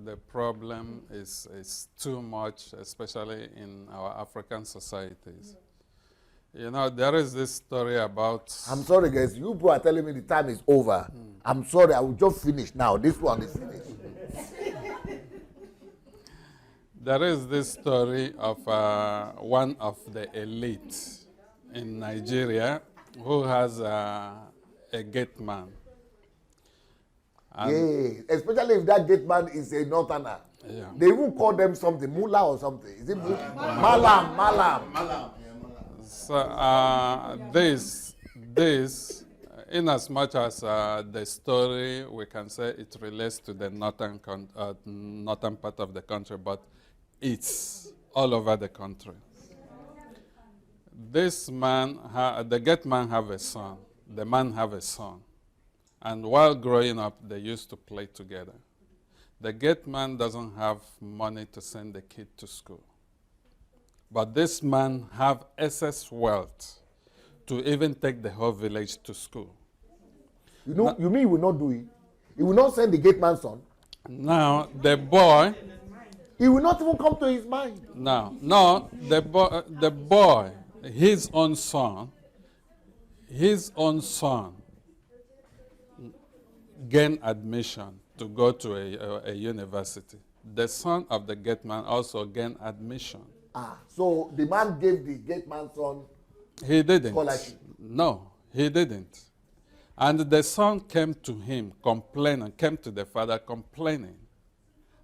the problem is too much, especially in our African societies. You know, there is this story about. I'm sorry, guys. You people are telling me the time is over. I'm sorry. I will just finish now. This one is finished. There is this story of one of the elite in Nigeria who has a gate man. Yeah, especially if that gate man is a northerner. Yeah. They even call them something, mullah or something. Is it malam? Malam. So this, in as much as the story, we can say it relates to the northern part of the country, but it's all over the country. This man, the gate man have a son. The man have a son. And while growing up, they used to play together. The gate man doesn't have money to send the kid to school. But this man have excess wealth to even take the whole village to school. You know, you mean he will not do it? He will not send the gate man's son? Now, the boy... He will not even come to his mind. No, the boy, his own son, gained admission to go to a university. The son of the gate man also gained admission. So the man gave the gate man's son He didn't. scholarship. No, he didn't. And the son came to him complaining, came to the father complaining,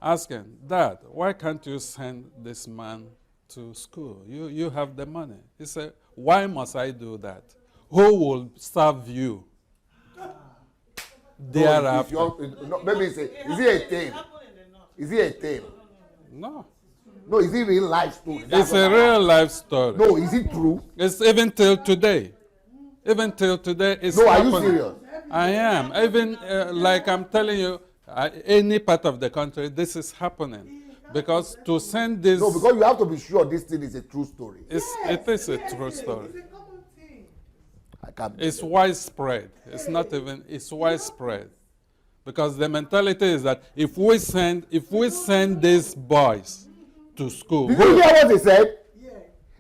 asking, Dad, why can't you send this man to school? You have the money. He said, why must I do that? Who will serve you? Thereafter. Maybe is he a tale? Is he a tale? No. No, is it real life story? It's a real life story. No, is it true? It's even till today. Even till today, it's No, happening. are you serious? I am. Even like I'm telling you, any part of the country, this is happening. Because to send this... No, because you have to be sure this thing is a true story. It is a true story. I can't. It's widespread. It's not even, it's widespread. Because the mentality is that if we send these boys to school... Did you hear what he said?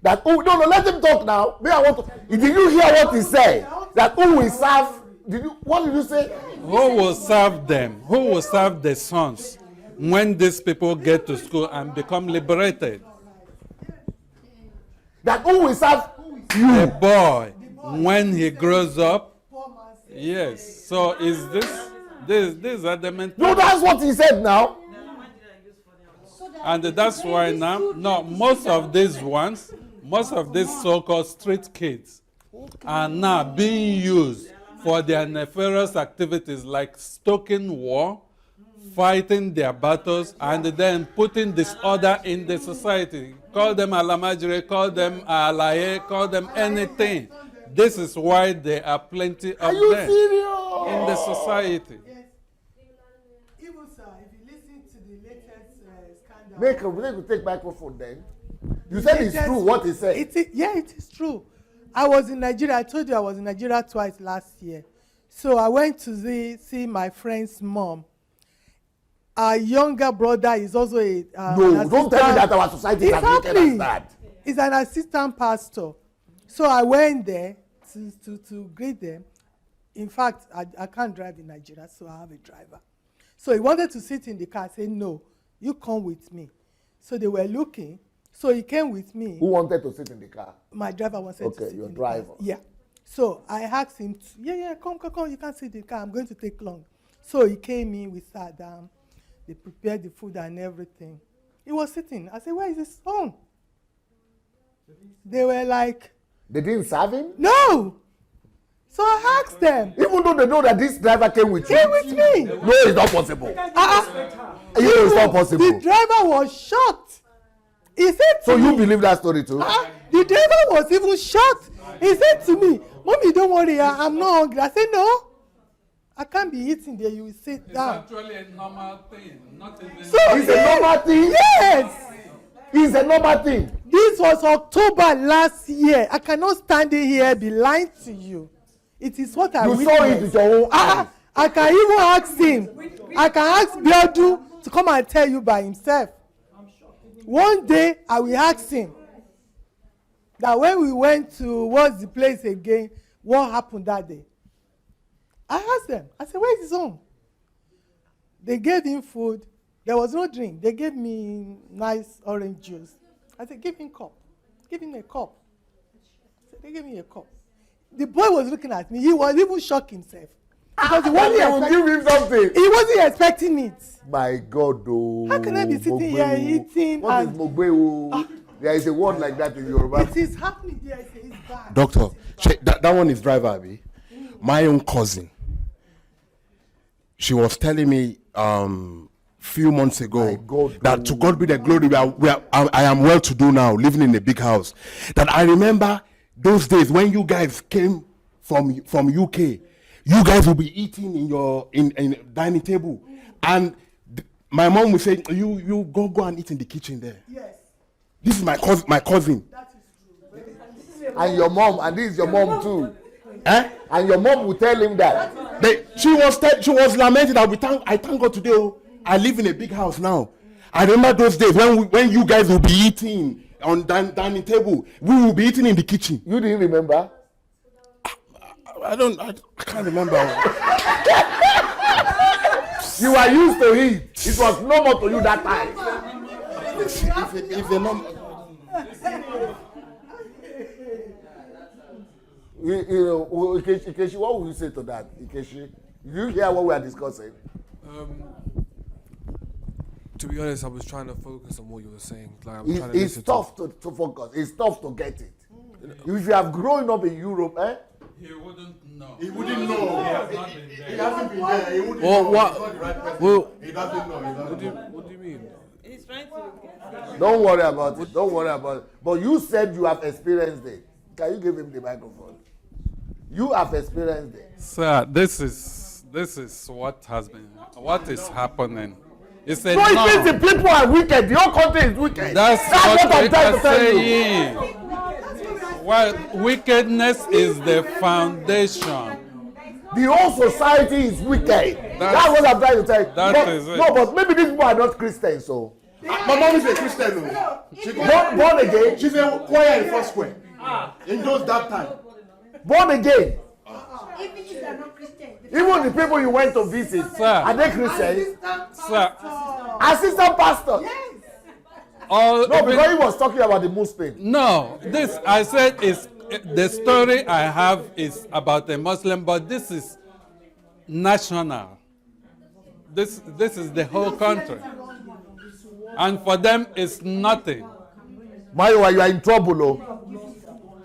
That, no, let him talk now. Me, I want to. Did you hear what he said? That who will serve? What did you say? Who will serve them? Who will serve the sons when these people get to school and become liberated? That who will serve The boy, when he grows up, yes. So is these are the mentality. No, that's what he said now. And that's why now, no, most of these so-called street kids are now being used for their nefarious activities like stoking war, fighting their battles, and then putting disorder in the society. Call them alamajire, call them alaye, call them anything. This is why there are plenty of Are you them serious? in the society. Even sir, if you listen to the latest scandal. Make him take microphone then. You said it's true what he said. It is true. I was in Nigeria. I told you I was in Nigeria twice last year. So I went to see my friend's mom. Our younger brother is also a No, don't tell me that our society is as wicked as that. He's an assistant pastor. So I went there to greet them. In fact, I can't drive in Nigeria, so I have a driver. So he wanted to sit in the car. I said, no, you come with me. So they were looking. So he came with me. Who wanted to sit in the car? My driver wanted to sit your in driver. the car. Yeah. So I asked him, come, you can't sit in the car. I'm going to take long. So he came in, we sat down. They prepared the food and everything. He was sitting. I said, where is his son? They were like... They didn't serve him? No! So I asked them. Even though they know that this driver came with you? Came with me. No, it's not possible. It's not possible. The driver was shocked. He said to So me, you believe that story too? the driver was even shocked. He said to me, Mommy, don't worry, I'm not hungry. I said, no. I can't be eating there. You will sit down. It's actually a normal thing. Not even So It's a normal thing? Yes. It's a normal thing. This was October last year. I cannot stand in here and be lying to you. It is what I You saw it with your own eyes. I can even ask him. I can ask Biodu to come and tell you by himself. One day I will ask him. that when we went to, what's the place again, what happened that day? I asked them, I said, where is his home? They gave him food. There was no drink. They gave me nice orange juice. I said, give him a cup. Give him a cup. So they gave me a cup. The boy was looking at me. He was even shocked himself. Because he wasn't give him something. He wasn't expecting it. My God, oh. How can I be sitting here eating? What is Mogbe? There is a word like that in Yoruba. It is happening there. It's bad. Doctor, that one is driver, Abi. My own cousin. She was telling me few months ago that to God be the glory, I am well to do now, living in a big house. That I remember those days when you guys came from UK, you guys will be eating in your in dining table, and my mom would say, you go and eat in the kitchen there. Yes. This is my cousin. That is true. And your mom, and this is your mom too. Eh? And your mom will tell him that. She was lamenting that I thank God today. Oh, I live in a big house now. I remember those days when you guys will be eating on dining table. We will be eating in the kitchen. You didn't remember? I can't remember. You are used to it. It was normal to you that time. If the number. Ikechi, what will you say to that? Ikechi, did you hear what we are discussing? To be honest, I was trying to focus on what you were saying. Like, I'm trying to It's tough to focus. It's tough to get it. If you have grown up in Europe, He wouldn't know. He wouldn't know. He has not been He there. hasn't been there. He wouldn't Well, know. what- He's not the right person. well- He doesn't know. What do you mean? He's trying to. don't worry about it. Don't worry about it. But you said you have experienced it. Can you give him the microphone? You have experienced it. Sir, this is what is happening. It's a So it means norm. the people are wicked. The whole country is wicked. That's what what I'm we trying are to tell you. saying. Well, wickedness is the foundation. The whole society is wicked. That's what I'm trying to tell you. That is it. No, but maybe these people are not Christians, so. My mom is a Christian. Born again. She's a choir in First Square. In that time. Born again. Even if they are not Christian. Even the people you went to visit, Sir. are they Christians? Sir, Assistant pastor. all No, because he was talking about the Muslim. no, this I said is the story I have is about a Muslim, but this is national. This is the whole country, and for them it's nothing. Mayowa, you are in trouble, oh.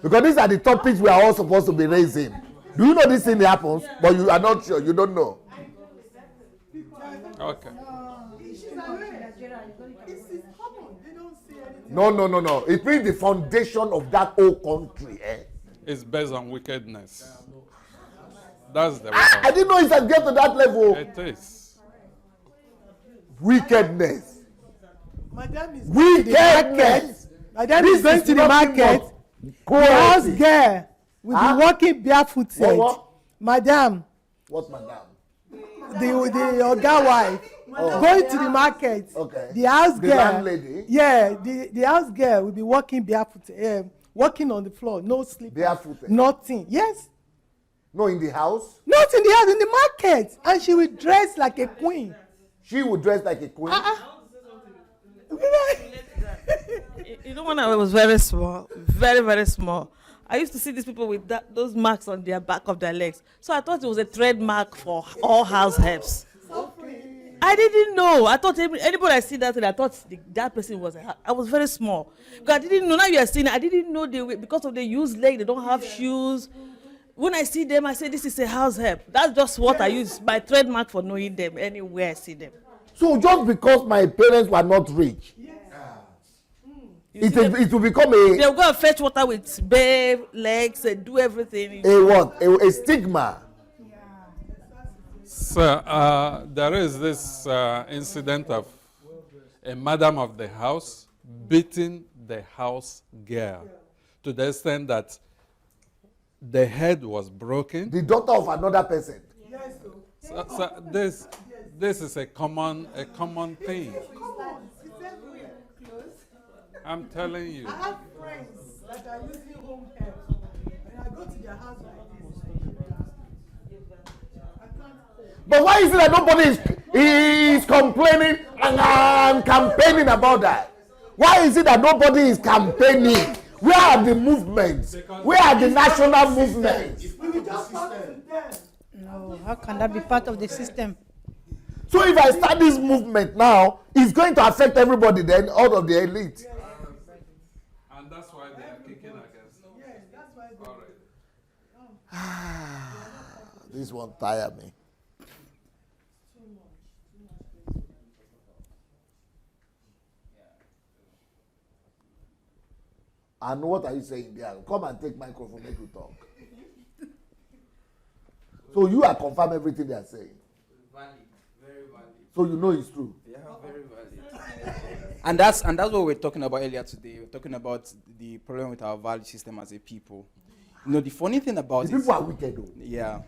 Because these are the topics we are all supposed to be raising. Do you know this thing happens, but you are not sure, you don't know? Okay. No. It means the foundation of that whole country. It's based on wickedness. That's the I word. didn't know it had get to that level. It is. Wickedness. Madam is going to the market. Wickedness. Madam This is going is to the nothing market. but The house cruelty. girl will Huh? be walking barefooted. What? Madam, What, madam? the Oga wife going to the market. Okay. The house The girl. landlady? Yeah, the house girl will be walking barefooted, walking on the floor, no slippers. Barefooted? Nothing. Yes. No, in the house. Not in the house, in the market. And she will dress like a queen. She would dress like a queen. You know, when I was very small, very, very small, I used to see these people with those marks on their back of their legs. So I thought it was a trademark for all house helps. I didn't know. I thought anybody I see that, and I thought that person was. I was very small. Because I didn't know. Now you are seeing. I didn't know because of the used leg. They don't have shoes. When I see them, I say this is a house help. That's just what I use my trademark for knowing them anywhere I see them. So just because my parents were not rich, it will become They'll go and fetch water with bare legs and do everything. a what? A stigma. So there is this incident of a madam of the house beating the house girl to the extent that the head was broken. The daughter of another person. So this is a common thing. I'm telling you. I have friends Like I using home help. When I go to their house like this, I can't cope. But why is it that nobody is complaining and campaigning about that? Why is it that nobody is campaigning? Where are the movements? Where are the national movements? We will just talk to them. No, how can that be part of the system? So if I start this movement now, it's going to affect everybody then, all of the elite. And that's why they are kicking against us. Yes, that's why they All right. This one tire me. And what are you saying there? Come and take microphone, make you talk. So you are confirm everything they are saying. Valid, very valid. So you know it's true. Yeah, very valid. And that's what we're talking about earlier today. We're talking about the problem with our value system as a people. You know, the funny thing about The people are wicked though. Yeah.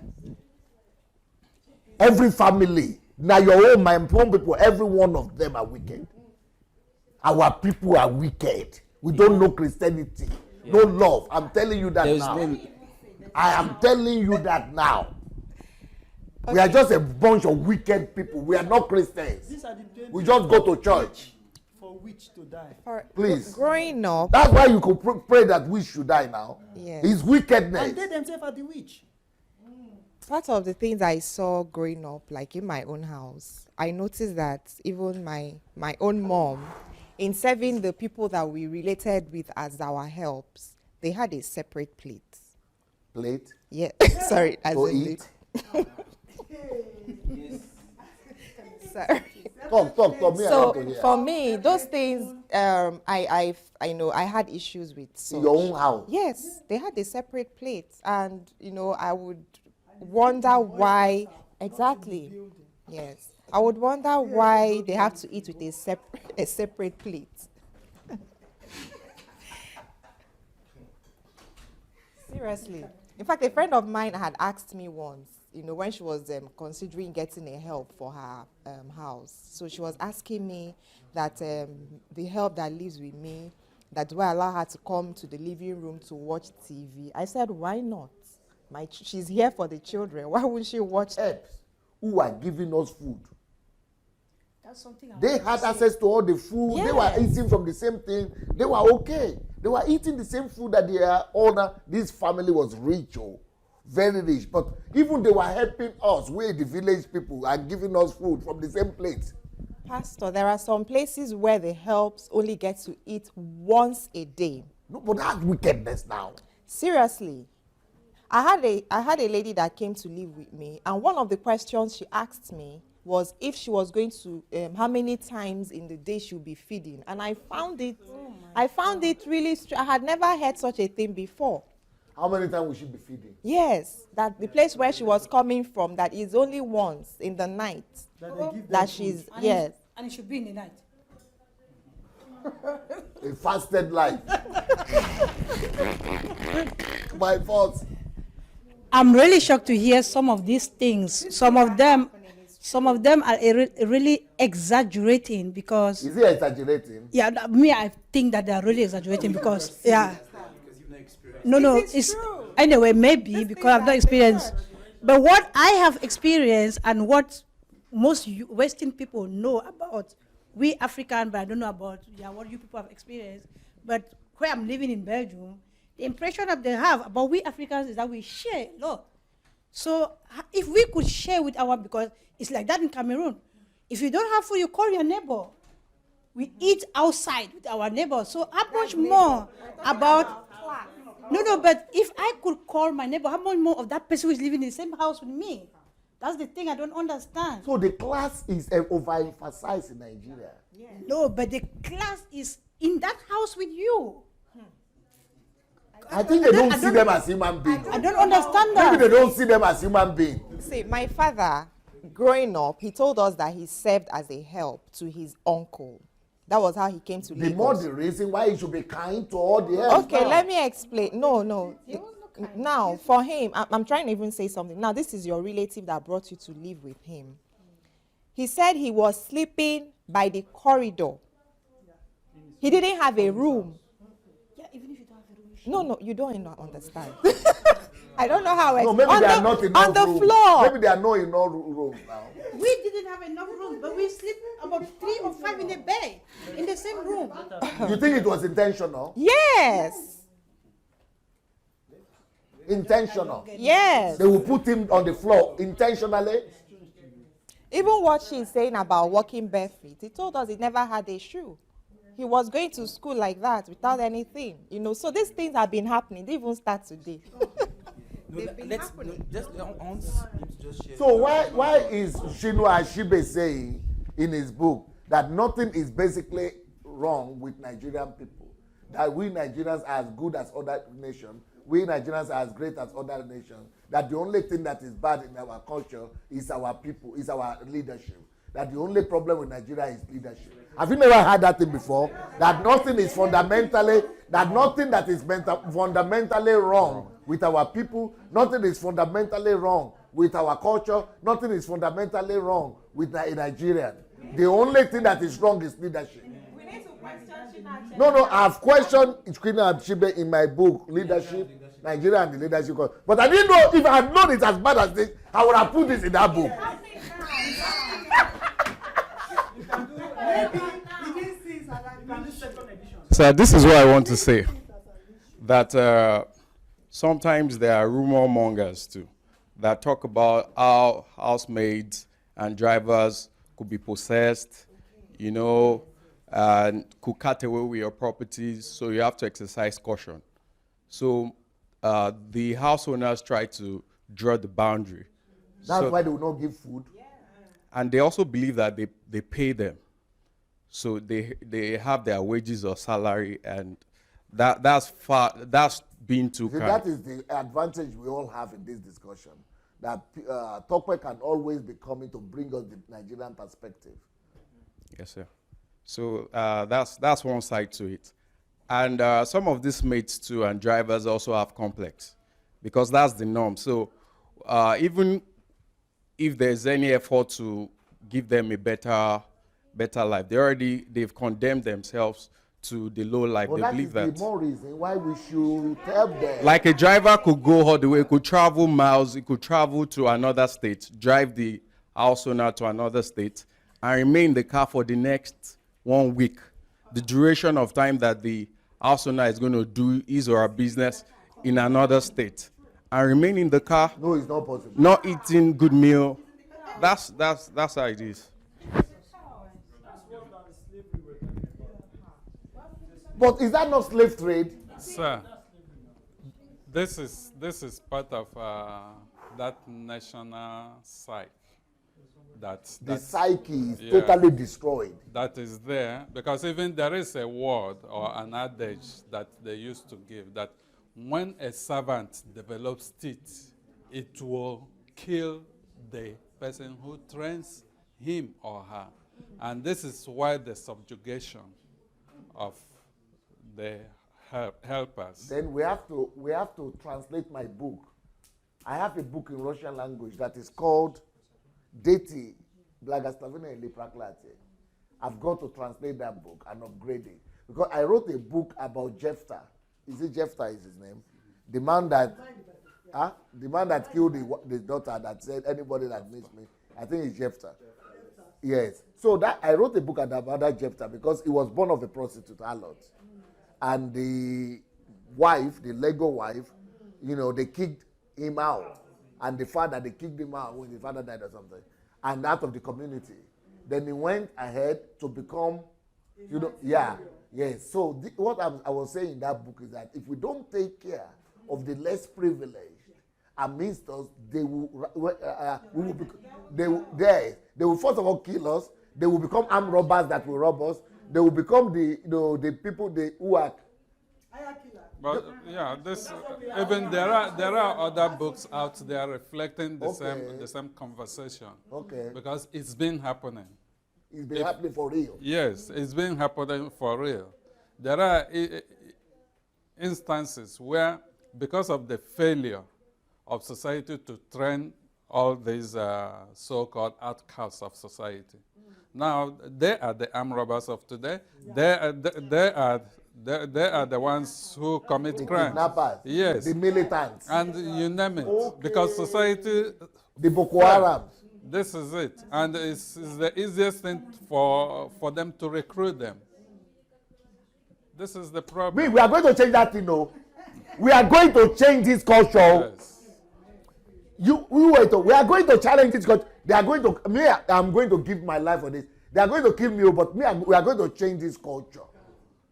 Every family, now your own, my own people, every one of them are wicked. Our people are wicked. We don't know Christianity, no love. I'm telling you that now. I am telling you that now. Okay. We are just a bunch of wicked people. We are not Christians. We just go to church. For which to die? Please. Growing up. That's why you could pray that we should die now. Yes. It's wickedness. And they themselves are the witch. Part of the things I saw growing up, like in my own house, I noticed that even my own mom, in serving the people that we related with as our helps, they had a separate plate. Plate? Yeah, sorry. As to in eat? Sorry. Talk. Me, so for me, those things, I know I had issues with. In your own house? Yes, they had a separate plate, and I would wonder why exactly. Yes. I would wonder why they have to eat with a separate plate. Seriously. In fact, a friend of mine had asked me once, when she was considering getting a help for her house. So she was asking me that the help that lives with me, that do I allow her to come to the living room to watch TV? I said, why not? She's here for the children. Why wouldn't she watch helps? Who are giving us food? That's something they had access to all the food. Yes. They were eating from the same thing. They were okay. They were eating the same food that their owner. This family was rich, very rich. But even they were helping us. We, the village people, are giving us food from the same plate. Pastor, there are some places where the helps only get to eat once a day. No, but that's wickedness now. Seriously. I had a lady that came to live with me, and one of the questions she asked me was if she was going to, how many times in the day she would be feeding. And I found it, really I had never heard such a thing before. How many times will she be feeding? Yes, that the place where she was coming from, that is only once in the night. That she's, and yes. And it should be in the night. A fasted life. My fault. I'm really shocked to hear some of these things. Some of them are really exaggerating because. Is he exaggerating? Yeah, I think that they are really exaggerating because No, it's true. Anyway, maybe because I've not experienced. But what I have experienced and what most Western people know about we African, but I don't know about what you people have experienced. But where I'm living in Belgium, the impression that they have about we Africans is that we share a lot. So if we could share with because it's like that in Cameroon. If you don't have food, you call your neighbor. We eat outside with our neighbor. So how much more about... No, but if I could call my neighbor, how much more of that person who is living in the same house with me? That's the thing I don't understand. So the class is overemphasized in Nigeria. Yeah. No, but the class is in that house with you. I think they don't see them as human beings. I don't understand that. Maybe they don't see them as human beings. See, my father, growing up, he told us that he served as a help to his uncle. That was how he came to Lagos. The more the reason why he should be kind to all the help. Okay, let me explain. No. Now, for him, I'm trying to even say something. Now, this is your relative that brought you to live with him. He said he was sleeping by the corridor. He didn't have a room. Yeah, even if you don't have a room, No, you don't understand. I don't know how. No, maybe they are not enough on the rooms. floor. Maybe they are not enough rooms now. We didn't have enough rooms, but we sleep about 3 or 5 in a bed, in the same room. You think it was intentional? Yes. Intentional. Yes. They will put him on the floor intentionally. Even what she's saying about walking barefoot, he told us he never had a shoe. He was going to school like that without anything, So these things have been happening. They even start today. They've been happening. So why is Chinua Achebe saying in his book that nothing is basically wrong with Nigerian people? That we Nigerians are as good as other nations, we Nigerians are as great as other nations, that the only thing that is bad in our culture is our people, is our leadership. That the only problem with Nigeria is leadership. Have you never heard that thing before? That nothing is fundamentally wrong with our people, nothing is fundamentally wrong with our culture, nothing is fundamentally wrong with Nigerian. The only thing that is wrong is leadership. We need to question Chinua Achebe. No, I've questioned Chinua Achebe in my book, Leadership, Nigeria and the Leadership. But I didn't know, if I had known it as bad as this, I would have put this in that book. So this is what I want to say, that sometimes there are rumor mongers too, that talk about how housemaids and drivers could be possessed, and could cut away with your properties, so you have to exercise caution. So the house owners try to draw the boundary. That's why they will not give food. And they also believe that they pay them. So they have their wages or salary, and that's being too kind. That is the advantage we all have in this discussion. That Tokwe can always be coming to bring us the Nigerian perspective. Yes, sir. So that's one side to it. And some of these mates too and drivers also have complex, because that's the norm. So even if there's any effort to give them a better life, they've condemned themselves to the low life. They believe that. The more reason why we should help them. Like a driver could go all the way, could travel miles, he could travel to another state, drive the house owner to another state, and remain in the car for the next 1 week. The duration of time that the house owner is going to do his or her business in another state, and remain in the car. No, it's not possible. Not eating good meal. That's how it is. But is that not slave trade? Sir, this is part of that national psyche. The psyche is totally destroyed. That is there, because even there is a word or an adage that they used to give, that when a servant develops teeth, it will kill the person who trains him or her. And this is why the subjugation of the helpers. Then we have to translate my book. I have a book in Russian language that is called Deti Blagoslовенная или Проклятие. I've got to translate that book and upgrade it, because I wrote a book about Jephthah. Is it Jephthah is his name? The man that killed the daughter, that said anybody that meets me, I think it's Jephthah. Yes. So that I wrote a book about that Jephthah because he was born of a prostitute, harlot. And the wife, the Lego wife, they kicked him out. And the father, they kicked him out when the father died or something. And out of the community. Then he went ahead to become, yes. So what I was saying in that book is that if we don't take care of the less privileged amidst us, they will first of all kill us. They will become armed robbers that will rob us. They will become the people who are. But even there are other books out there reflecting the same conversation. Okay. Because it's been happening. It's been happening for real. Yes, it's been happening for real. There are instances where, because of the failure of society to train all these so-called outcasts of society, now they are the armed robbers of today. They are They are the ones who commit The crimes. kidnappers, Yes. the militants, And you name it. Because society... the Boko Haram. This is it. And it's the easiest thing for them to recruit them. This is the problem. We are going to change that thing, no. We are going to change this culture. Yes. We are going to challenge this culture. They are going to, I'm going to give my life for this. They are going to kill me, but we are going to change this culture.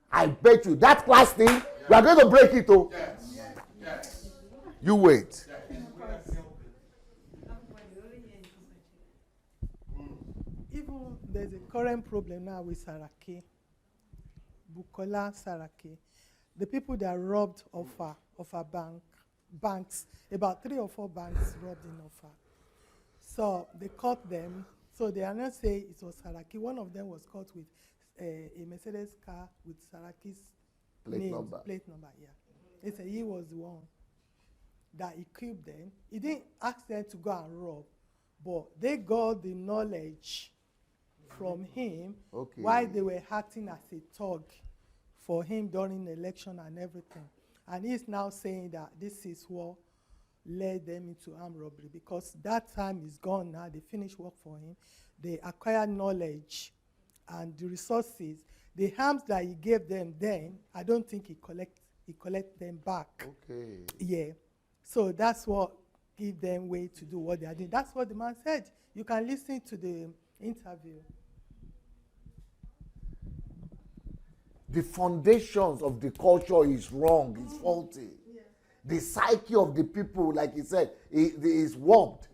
I bet you that class thing, we are going to break it, oh. Yes. Yes. You wait. Even there's a current problem now with Saraki, Bukola Saraki. The people that robbed Offa banks, about 3 or 4 banks robbed in Offa. So they caught them. So they are not saying it was Saraki. One of them was caught with a Mercedes car with Saraki's plate number, yeah. They said he was the one that equipped them. He didn't ask them to go and rob, but they got the knowledge from him while they were acting as a thug for him during the election and everything. And he's now saying that this is what led them into armed robbery, because that time is gone now. They finished work for him. They acquired knowledge and the resources. The harms that he gave them then, I don't think he collect them back. Okay. Yeah. So that's what give them way to do what they are doing. That's what the man said. You can listen to the interview. The foundations of the culture is wrong, it's faulty. Yeah. The psyche of the people, like he said, is warped.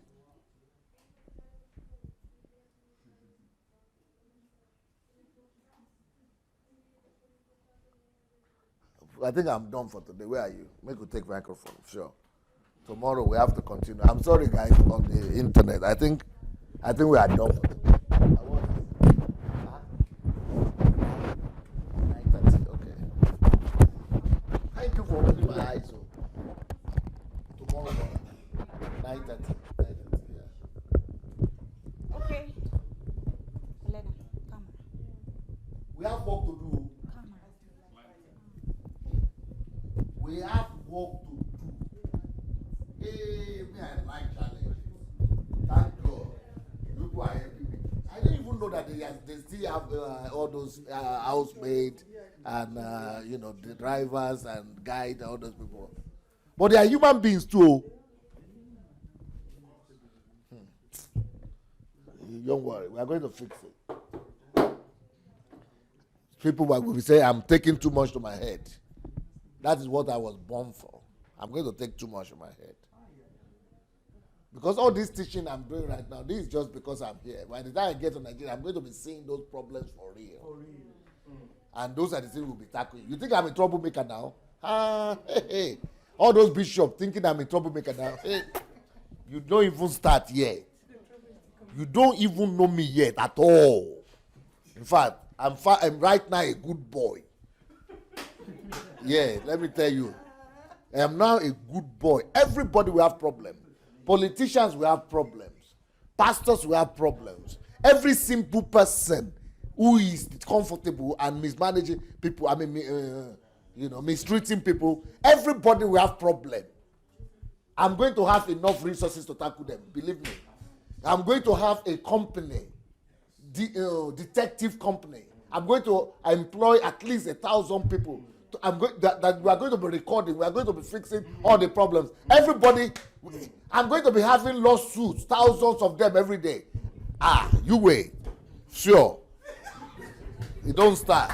I think I'm done for today. Where are you? Make you take microphone, sure. Tomorrow we have to continue. I'm sorry, guys, on the internet. I think we are done for today. Thank you for opening my eyes. Tomorrow morning, 9:30. Yeah. Okay. Elena, camera. We have work to do. We have work to do. Hey, me, I like challenges. Thank God. People are helping me. I didn't even know that they still have all those housemaids and the drivers and guides and all those people. But they are human beings too. Don't worry, we are going to fix it. People will say, I'm taking too much to my head. That is what I was born for. I'm going to take too much to my head. Because all this teaching I'm doing right now, this is just because I'm here. By the time I get to Nigeria, I'm going to be seeing those problems for real. And those are the things we'll be tackling. You think I'm a troublemaker now? Hey. All those bishops thinking I'm a troublemaker now. Hey, you don't even start yet. You don't even know me yet at all. In fact, I'm right now a good boy. Yeah, let me tell you. I am now a good boy. Everybody will have problems. Politicians will have problems. Pastors will have problems. Every simple person who is comfortable and mismanaging people, mistreating people, everybody will have problems. I'm going to have enough resources to tackle them, believe me. I'm going to have a company, detective company. I'm going to employ at least 1,000 people. That we are going to be recording. We are going to be fixing all the problems. Everybody, I'm going to be having lawsuits, thousands of them every day. You wait. Sure. It don't start.